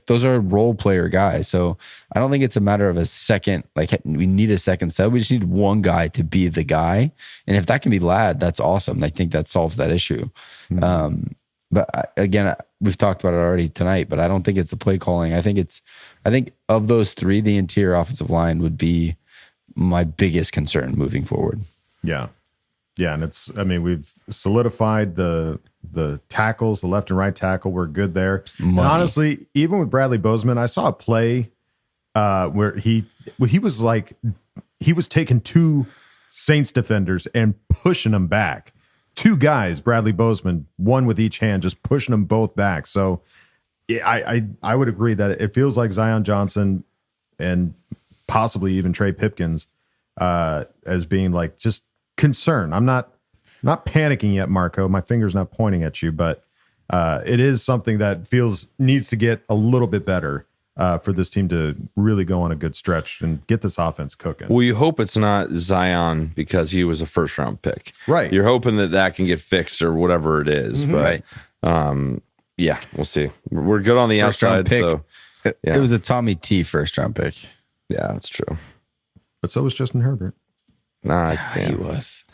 Those are role player guys. So I don't think it's a matter of a second, like we need a second stud. We just need one guy to be the guy. And if that can be Ladd, that's awesome. I think that solves that issue. But again, we've talked about it already tonight, but I don't think it's the play calling. I think of those 3, the interior offensive line would be my biggest concern moving forward. Yeah. Yeah, and we've solidified the tackles, the left and right tackle. We're good there. And honestly, even with Bradley Bozeman, I saw a play where he was taking 2 Saints defenders and pushing them back. 2 guys, Bradley Bozeman, 1 with each hand, just pushing them both back. So I would agree that it feels like Zion Johnson and possibly even Trey Pipkins as being like just concern. I'm not panicking yet, Marco. My finger's not pointing at you, but it is something that needs to get a little bit better for this team to really go on a good stretch and get this offense cooking. Well, you hope it's not Zion because he was a first round pick, right? You're hoping that can get fixed or whatever it is, but yeah, we'll see. We're good on the outside, so it was a Tommy T first round pick. Yeah, that's true. But so was Justin Herbert. Nah, he was.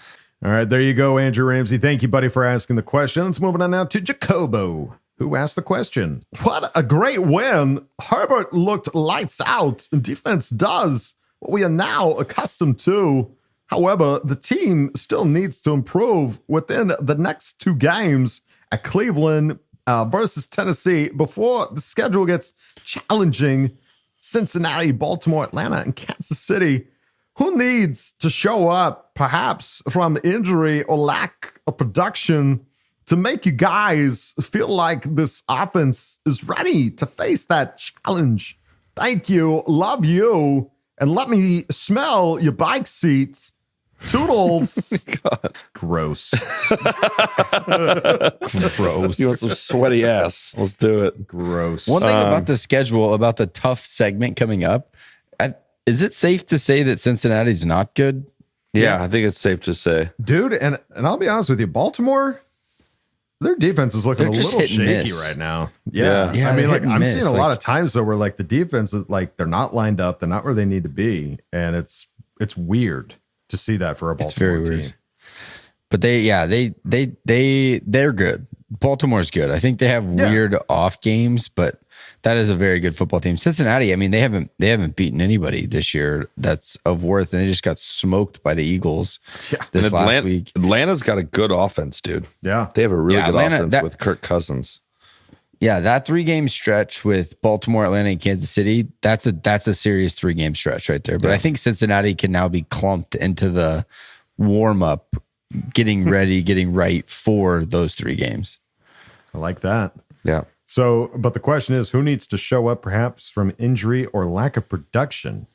All right, there you go, Andrew Ramsey. Thank you, buddy, for asking the question. Let's move on now to Jacobo, who asked the question. What a great win. Herbert looked lights out, and defense does what we are now accustomed to. However, the team still needs to improve within the next 2 games at Cleveland versus Tennessee before the schedule gets challenging. Cincinnati, Baltimore, Atlanta, and Kansas City. Who needs to show up, perhaps from injury or lack of production, to make you guys feel like this offense is ready to face that challenge? Thank you. Love you. And let me smell your bike seats. Toodles. Gross. Gross. You want some sweaty ass. Let's do it. Gross. One thing about the schedule, about the tough segment coming up, is it safe to say that Cincinnati's not good? Yeah, I think it's safe to say. Dude, and I'll be honest with you, Baltimore, their defense is looking a little shaky right now. Yeah. I mean, like I'm seeing a lot of times though where like the defense is like they're not lined up, they're not where they need to be, and it's weird to see that for a Baltimore team. Weird. But they're good. Baltimore's good. I think they have weird off games, but that is a very good football team. Cincinnati, I mean, they haven't beaten anybody this year that's of worth, and they just got smoked by the Eagles this last week. Atlanta's got a good offense, dude. Yeah. They have a really good offense with Kirk Cousins. Yeah, that 3-game stretch with Baltimore, Atlanta, and Kansas City, that's a serious 3-game stretch right there. But I think Cincinnati can now be clumped into the warm-up, getting ready, getting right for those 3 games. I like that. Yeah. So, but the question is, who needs to show up perhaps from injury or lack of production?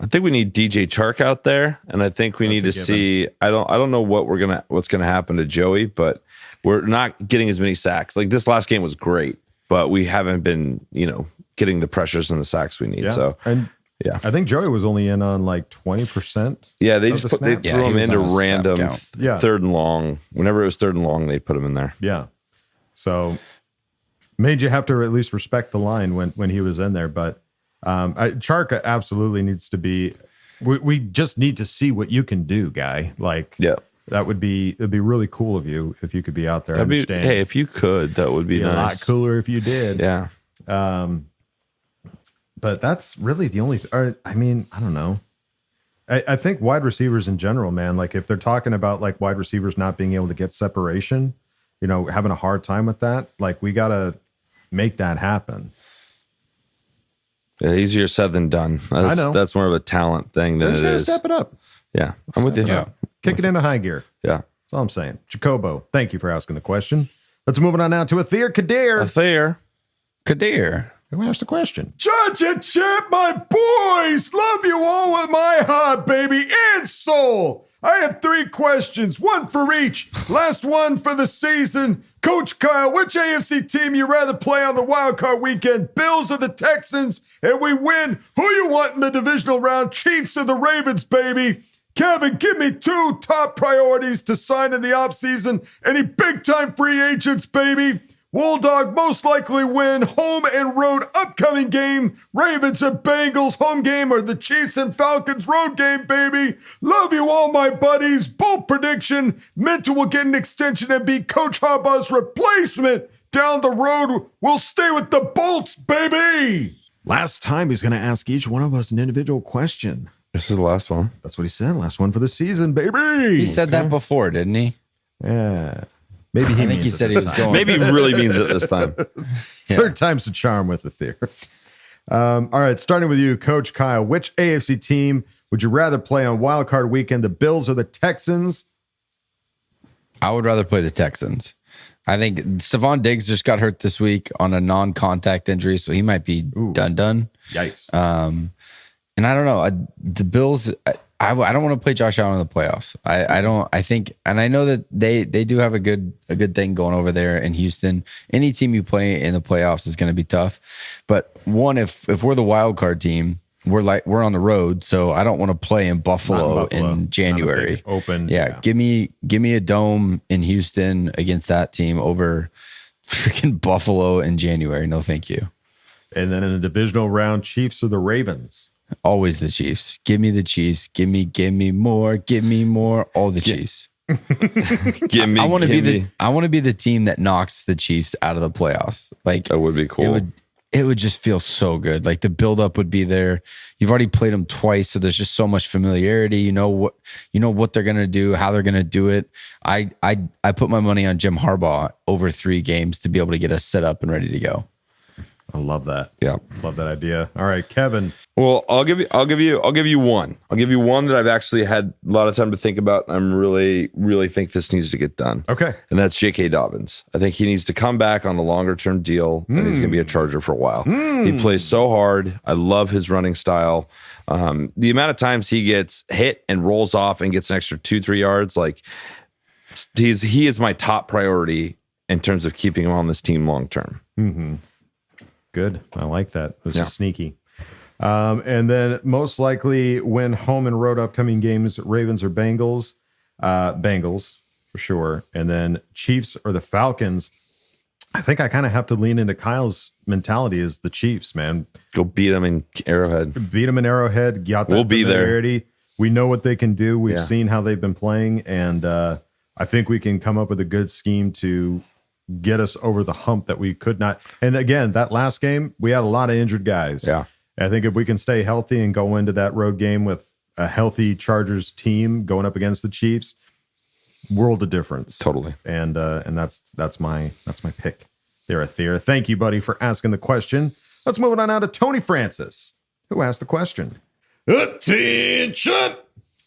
I think we need DJ Chark out there, and I think we need to see. I don't know what's gonna happen to Joey, but we're not getting as many sacks. Like this last game was great, but we haven't been, getting the pressures and the sacks we need. So, I think Joey was only in on like 20%. Yeah, they threw him into random 3rd and long. Whenever it was 3rd and long, they put him in there. Yeah, so made you have to at least respect the line when he was in there, but. Chark absolutely needs to be. We just need to see what you can do, guy. Like, it'd be really cool of you if you could be out there. Hey, if you could, that would be nice. A lot cooler if you did. Yeah. But that's really the only. I mean, I don't know. I think wide receivers in general, man. Like if they're talking about like wide receivers not being able to get separation, having a hard time with that. Like we gotta make that happen. Yeah, easier said than done. I know. That's more of a talent thing than it is. Step it up. Yeah, I'm with you. Yeah. Kick it into high gear. Yeah. That's all I'm saying. Jacobo, thank you for asking the question. Let's move on now to Athir Kadir. Athir. Kadir. Who asked the question? Judge and Chip, my boys, love you all with my heart, baby, and soul. I have 3 questions, one for each. Last one for the season. Coach Kyle, which AFC team you rather play on the wild card weekend? Bills or the Texans? And we win. Who you want in the divisional round? Chiefs or the Ravens, baby? Kevin, give me 2 top priorities to sign in the offseason. Any big-time free agents, baby? Wolldog most likely win home and road upcoming game. Ravens and Bengals home game or the Chiefs and Falcons road game, baby. Love you all, my buddies. Bold prediction. Minter will get an extension and be Coach Harbaugh's replacement. Down the road, we'll stay with the Bolts, baby. Last time he's going to ask each one of us an individual question. This is the last one. That's what he said. Last one for the season, baby. He said that before, didn't he? Yeah. Maybe he I think he said he was going. Maybe he really means it this time. Yeah. Third time's the charm with the theory. All right, starting with you, Coach Kyle. Which AFC team would you rather play on Wild Card Weekend, the Bills or the Texans? I would rather play the Texans. I think Stephon Diggs just got hurt this week on a non-contact injury, so he might be done. Yikes. And I don't know. The Bills, I don't want to play Josh Allen in the playoffs. I think, and I know that they do have a good thing going over there in Houston. Any team you play in the playoffs is going to be tough. But one, if we're the wild card team, we're on the road, so I don't want to play in Buffalo in January. Open. Yeah, give me a dome in Houston against that team over freaking Buffalo in January. No, thank you. And then in the divisional round, Chiefs or the Ravens? Always the Chiefs. Give me the Chiefs. Give me more. Give me more. All the Chiefs. I want to be the team that knocks the Chiefs out of the playoffs. Like, that would be cool. It would just feel so good. Like the buildup would be there. You've already played them twice, so there's just so much familiarity. You know what they're gonna do, how they're gonna do it. I put my money on Jim Harbaugh over 3 games to be able to get us set up and ready to go. I love that. Yeah. Love that idea. All right, Kevin. Well, I'll give you one. I'll give you one that I've actually had a lot of time to think about. I'm really think this needs to get done. Okay. And that's J.K. Dobbins. I think he needs to come back on a longer term deal, and he's going to be a Charger for a while. He plays so hard. I love his running style. The amount of times he gets hit and rolls off and gets an extra 2-3 yards, like he is my top priority in terms of keeping him on this team long term. Mm-hmm. Good. I like that. This is sneaky. And then most likely win home and road upcoming games, Ravens or Bengals. Bengals for sure. And then Chiefs or the Falcons. I think I kind of have to lean into Kyle's mentality as the Chiefs, man. Go beat them in Arrowhead. Beat them in Arrowhead. Got that we'll be there. We know what they can do. We've seen how they've been playing. And I think we can come up with a good scheme to get us over the hump that we could not. And again, that last game, we had a lot of injured guys. Yeah. I think if we can stay healthy and go into that road game with a healthy Chargers team going up against the Chiefs, world of difference. Totally. And that's my pick there, Athir. Thank you, buddy, for asking the question. Let's move on now to Tony Francis, who asked the question. Attention!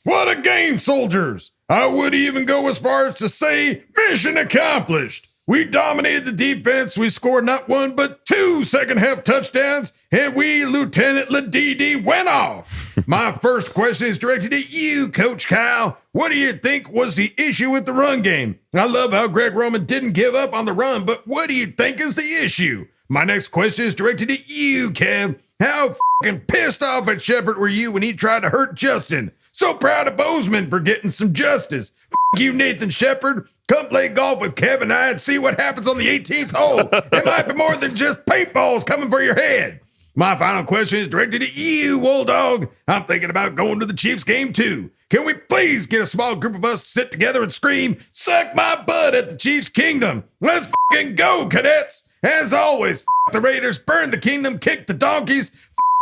What a game, soldiers! I would even go as far as to say mission accomplished. We dominated the defense. We scored not 1, but 2 second-half touchdowns, and we, Lieutenant Ladidi, went off. My first question is directed at you, Coach Kyle. What do you think was the issue with the run game? I love how Greg Roman didn't give up on the run, but what do you think is the issue? My next question is directed at you, Kev. How fucking pissed off at Shepard were you when he tried to hurt Justin? So proud of Bozeman for getting some justice. You, Nathan Shepard. Come play golf with Kev and I and see what happens on the 18th hole. It might be more than just paintballs coming for your head. My final question is directed at you, Wolldog. I'm thinking about going to the Chiefs game too. Can we please get a small group of us to sit together and scream, suck my butt at the Chiefs kingdom? Let's fucking go, cadets. As always, the Raiders, burn the kingdom, kick the donkeys.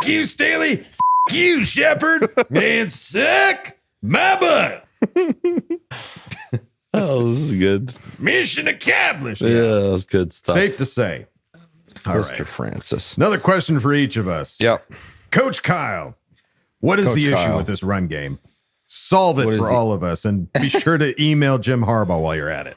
You, Staley. You, Shepard. And suck my butt. Oh, this is good. Mission accomplished. Yeah, that was good stuff. Safe to say. All Mr. right. Francis. Another question for each of us. Yep. Coach Kyle, what is the issue with this run game? Solve it for all of us, and be sure to email Jim Harbaugh while you're at it.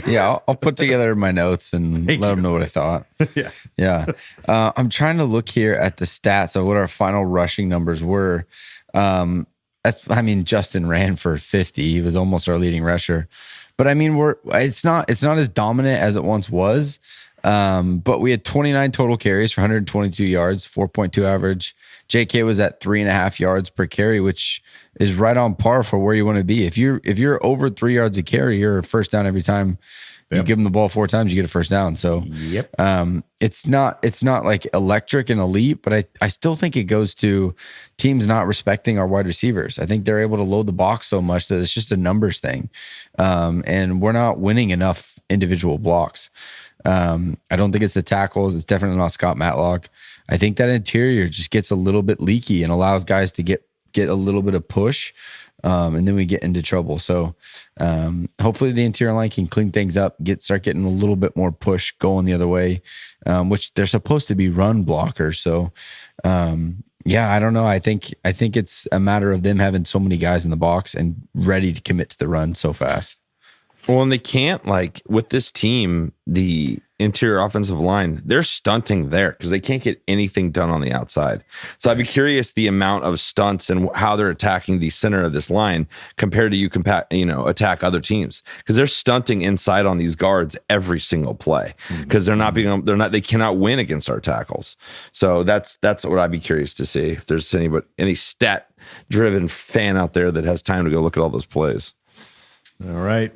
Yeah, I'll put together my notes and let him know what I thought. Yeah. Yeah. I'm trying to look here at the stats of what our final rushing numbers were. Justin ran for 50. He was almost our leading rusher. But I mean, it's not as dominant as it once was. But we had 29 total carries for 122 yards, 4.2 average. JK was at 3.5 yards per carry, which is right on par for where you want to be. If you're over 3 yards a carry, you're a first down every time. You give them the ball 4 times, you get a first down. So it's not like electric and elite, but I still think it goes to teams not respecting our wide receivers. I think they're able to load the box so much that it's just a numbers thing. And we're not winning enough individual blocks. I don't think it's the tackles. It's definitely not Scott Matlock. I think that interior just gets a little bit leaky and allows guys to get a little bit of push. And then we get into trouble. So hopefully the interior line can clean things up, start getting a little bit more push going the other way, which they're supposed to be run blockers. So I don't know. I think it's a matter of them having so many guys in the box and ready to commit to the run so fast. Well, and they can't, like, with this team, the interior offensive line, they're stunting there because they can't get anything done on the outside. So I'd be curious the amount of stunts and how they're attacking the center of this line compared to attack other teams, because they're stunting inside on these guards every single play because they cannot win against our tackles. So that's what I'd be curious to see, if there's any stat driven fan out there that has time to go look at all those plays. All right.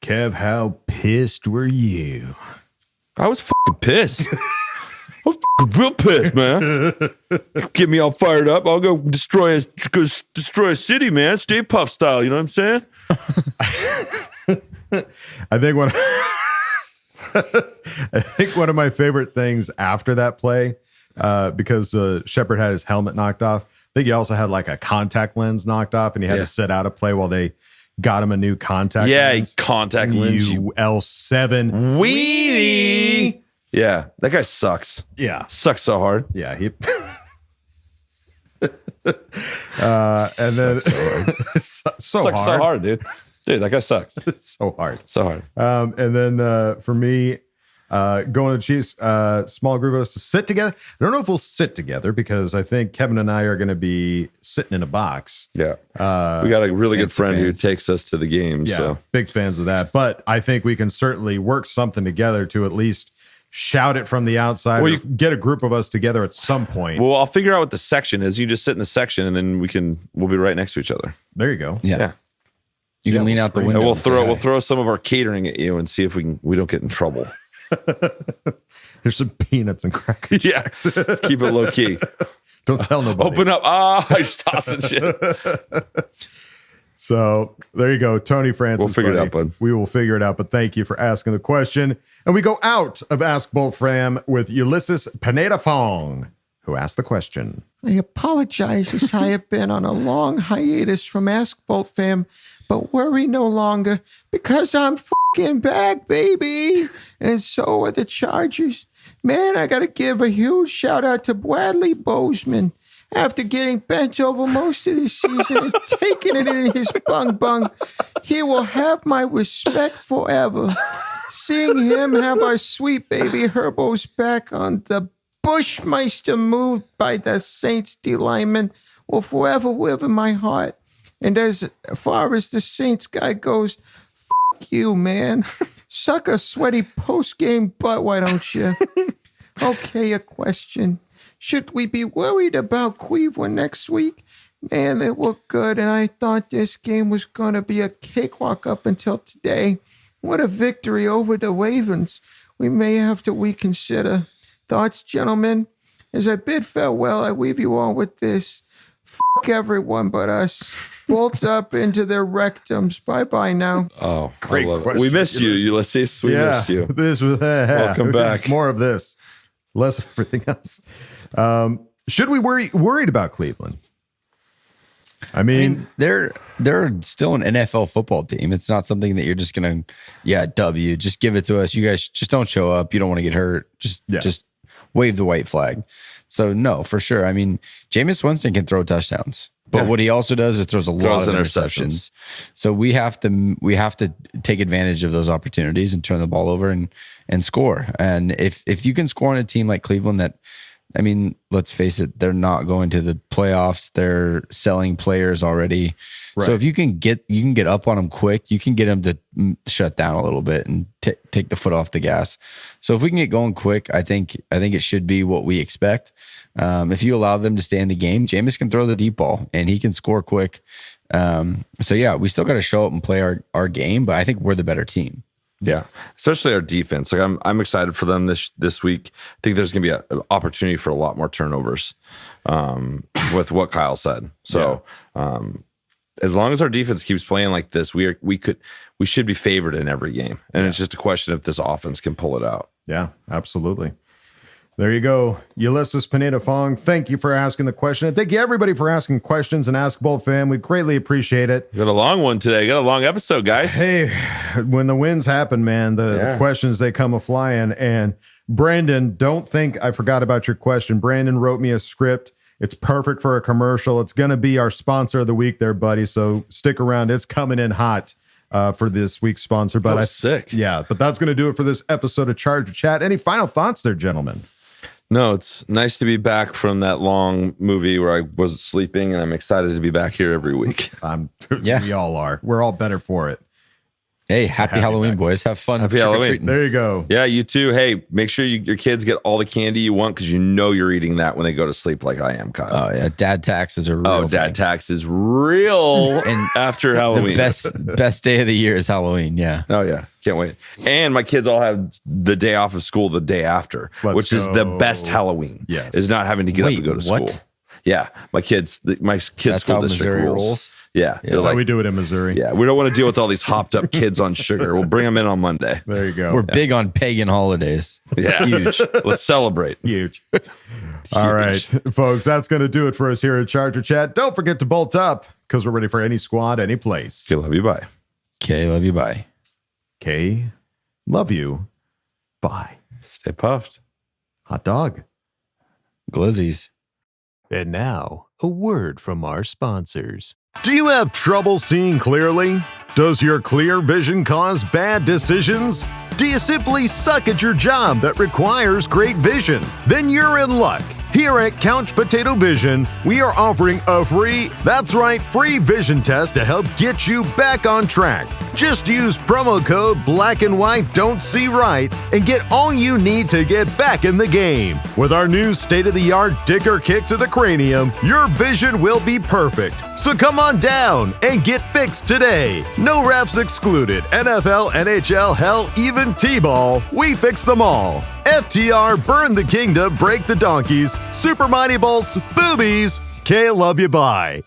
Kev, how pissed were you? I was fucking pissed. I was fucking real pissed, man. Get me all fired up. I'll go destroy a city, man. Stay Puft style. You know what I'm saying? I think one of my favorite things after that play, because Shepard had his helmet knocked off. I think he also had like a contact lens knocked off, and he had to sit out a play while they got him a new contact lens. Yeah, contact lens. L7 Weenie. Yeah, that guy sucks. Yeah. Sucks so hard. Yeah, he and then sucks so hard, dude. Dude, that guy sucks. It's so hard. So hard. And then for me, going to Chiefs, small group of us to sit together. I don't know if we'll sit together because I think Kevin and I are going to be sitting in a box. Yeah. We got a really good friend who takes us to the games. Yeah, so big fans of that. But I think we can certainly work something together to at least shout it from the outside. Well, get a group of us together at some point. Well, I'll figure out what the section is. You just sit in the section and then we'll be right next to each other. There you go. Yeah. You can lean out the window. And we'll throw some of our catering at you and see if we don't get in trouble. There's some peanuts and cracker jacks. Yeah. Keep it low key. Don't tell nobody. Open up. I just tossing shit. So there you go, Tony Francis. We'll figure it out, bud. We will figure it out. But thank you for asking the question. And we go out of Ask Boltfam with Ulysses Pineda Fong, who asked the question. I apologize as I have been on a long hiatus from Ask Boltfam, but worry no longer because I'm fucking back, baby. And so are the Chargers. Man, I got to give a huge shout out to Bradley Bozeman. After getting bent over most of the season and taking it in his bung, he will have my respect forever. Seeing him have our sweet baby Herbo's back on the Bushmeister move by the Saints D lineman will forever live in my heart. And as far as the Saints guy goes, fuck you, man. Suck a sweaty post-game butt, why don't you? Okay, a question. Should we be worried about Cleveland next week? Man, they look good, and I thought this game was going to be a cakewalk up until today. What a victory over the Ravens. We may have to reconsider. Thoughts, gentlemen? As I bid farewell, I leave you all with this. Fuck everyone but us. Bolts up into their rectums. Bye-bye now. Oh, great question. We missed you, Ulysses. We missed you. This was welcome back. More of this. Less of everything else. Should we worried about Cleveland? I mean, they're still an NFL football team. It's not something that you're just gonna, W. Just give it to us. You guys just don't show up. You don't want to get hurt. Just wave the white flag. So no, for sure. I mean, Jameis Winston can throw touchdowns. But what he also does is throws a lot of interceptions. So we have to take advantage of those opportunities and turn the ball over and score. And if you can score on a team like Cleveland that, I mean, let's face it, they're not going to the playoffs. They're selling players already. Right. So if you can get up on them quick, you can get them to shut down a little bit and take the foot off the gas. So if we can get going quick, I think it should be what we expect. If you allow them to stay in the game, Jameis can throw the deep ball and he can score quick. So yeah, we still got to show up and play our game, but I think we're the better team. Yeah, especially our defense. Like I'm excited for them this week. I think there's going to be an opportunity for a lot more turnovers with what Kyle said. So as long as our defense keeps playing like this, we should be favored in every game. And it's just a question if this offense can pull it out. Yeah, absolutely. There you go. Ulysses Pineda-Fong, thank you for asking the question. And thank you, everybody, for asking questions and Ask Boltfam. We greatly appreciate it. Got a long one today. Got a long episode, guys. Hey, when the wins happen, man, the questions, they come a-flying. And Brandon, don't think I forgot about your question. Brandon wrote me a script. It's perfect for a commercial. It's going to be our sponsor of the week there, buddy. So stick around. It's coming in hot for this week's sponsor. But sick. Yeah, but that's going to do it for this episode of Charger Chat. Any final thoughts there, gentlemen? No, it's nice to be back from that long movie where I was sleeping, and I'm excited to be back here every week. We all are. We're all better for it. Hey, happy Halloween, boys. Have fun. Happy Halloween. There you go. Yeah, you too. Hey, make sure your kids get all the candy you want because you know you're eating that when they go to sleep like I am, Kyle. Oh, yeah. Dad taxes are real. Oh, dad tax is real and after Halloween. The best day of the year is Halloween. Yeah. Oh, yeah. Can't wait. And my kids all have the day off of school the day after, which is the best Halloween. Yes. Is not having to get up and go to school. Yeah. My kids' That's school how district Missouri rolls. Yeah. That's how we do it in Missouri. Yeah. We don't want to deal with all these hopped up kids on sugar. We'll bring them in on Monday. There you go. We're big on pagan holidays. Yeah. Huge. Let's celebrate. Huge. All right, folks, that's going to do it for us here at Charger Chat. Don't forget to bolt up because we're ready for any squad, any place. Okay, love you. Bye. Okay, love you. Bye. Okay, love you. Bye. Stay puffed. Hot dog. Glizzies. And now, a word from our sponsors. Do you have trouble seeing clearly? Does your clear vision cause bad decisions? Do you simply suck at your job that requires great vision? Then you're in luck. Here at Couch Potato Vision, we are offering a free vision test to help get you back on track. Just use promo code Black and White Don't See Right and get all you need to get back in the game. With our new state-of-the-art Dicker Kick to the cranium, your vision will be perfect. So come on down and get fixed today. No refs excluded. NFL, NHL, hell, even T-ball. We fix them all. FTR, burn the kingdom, break the donkeys. Super Mighty Bolts, boobies. K, love you, bye.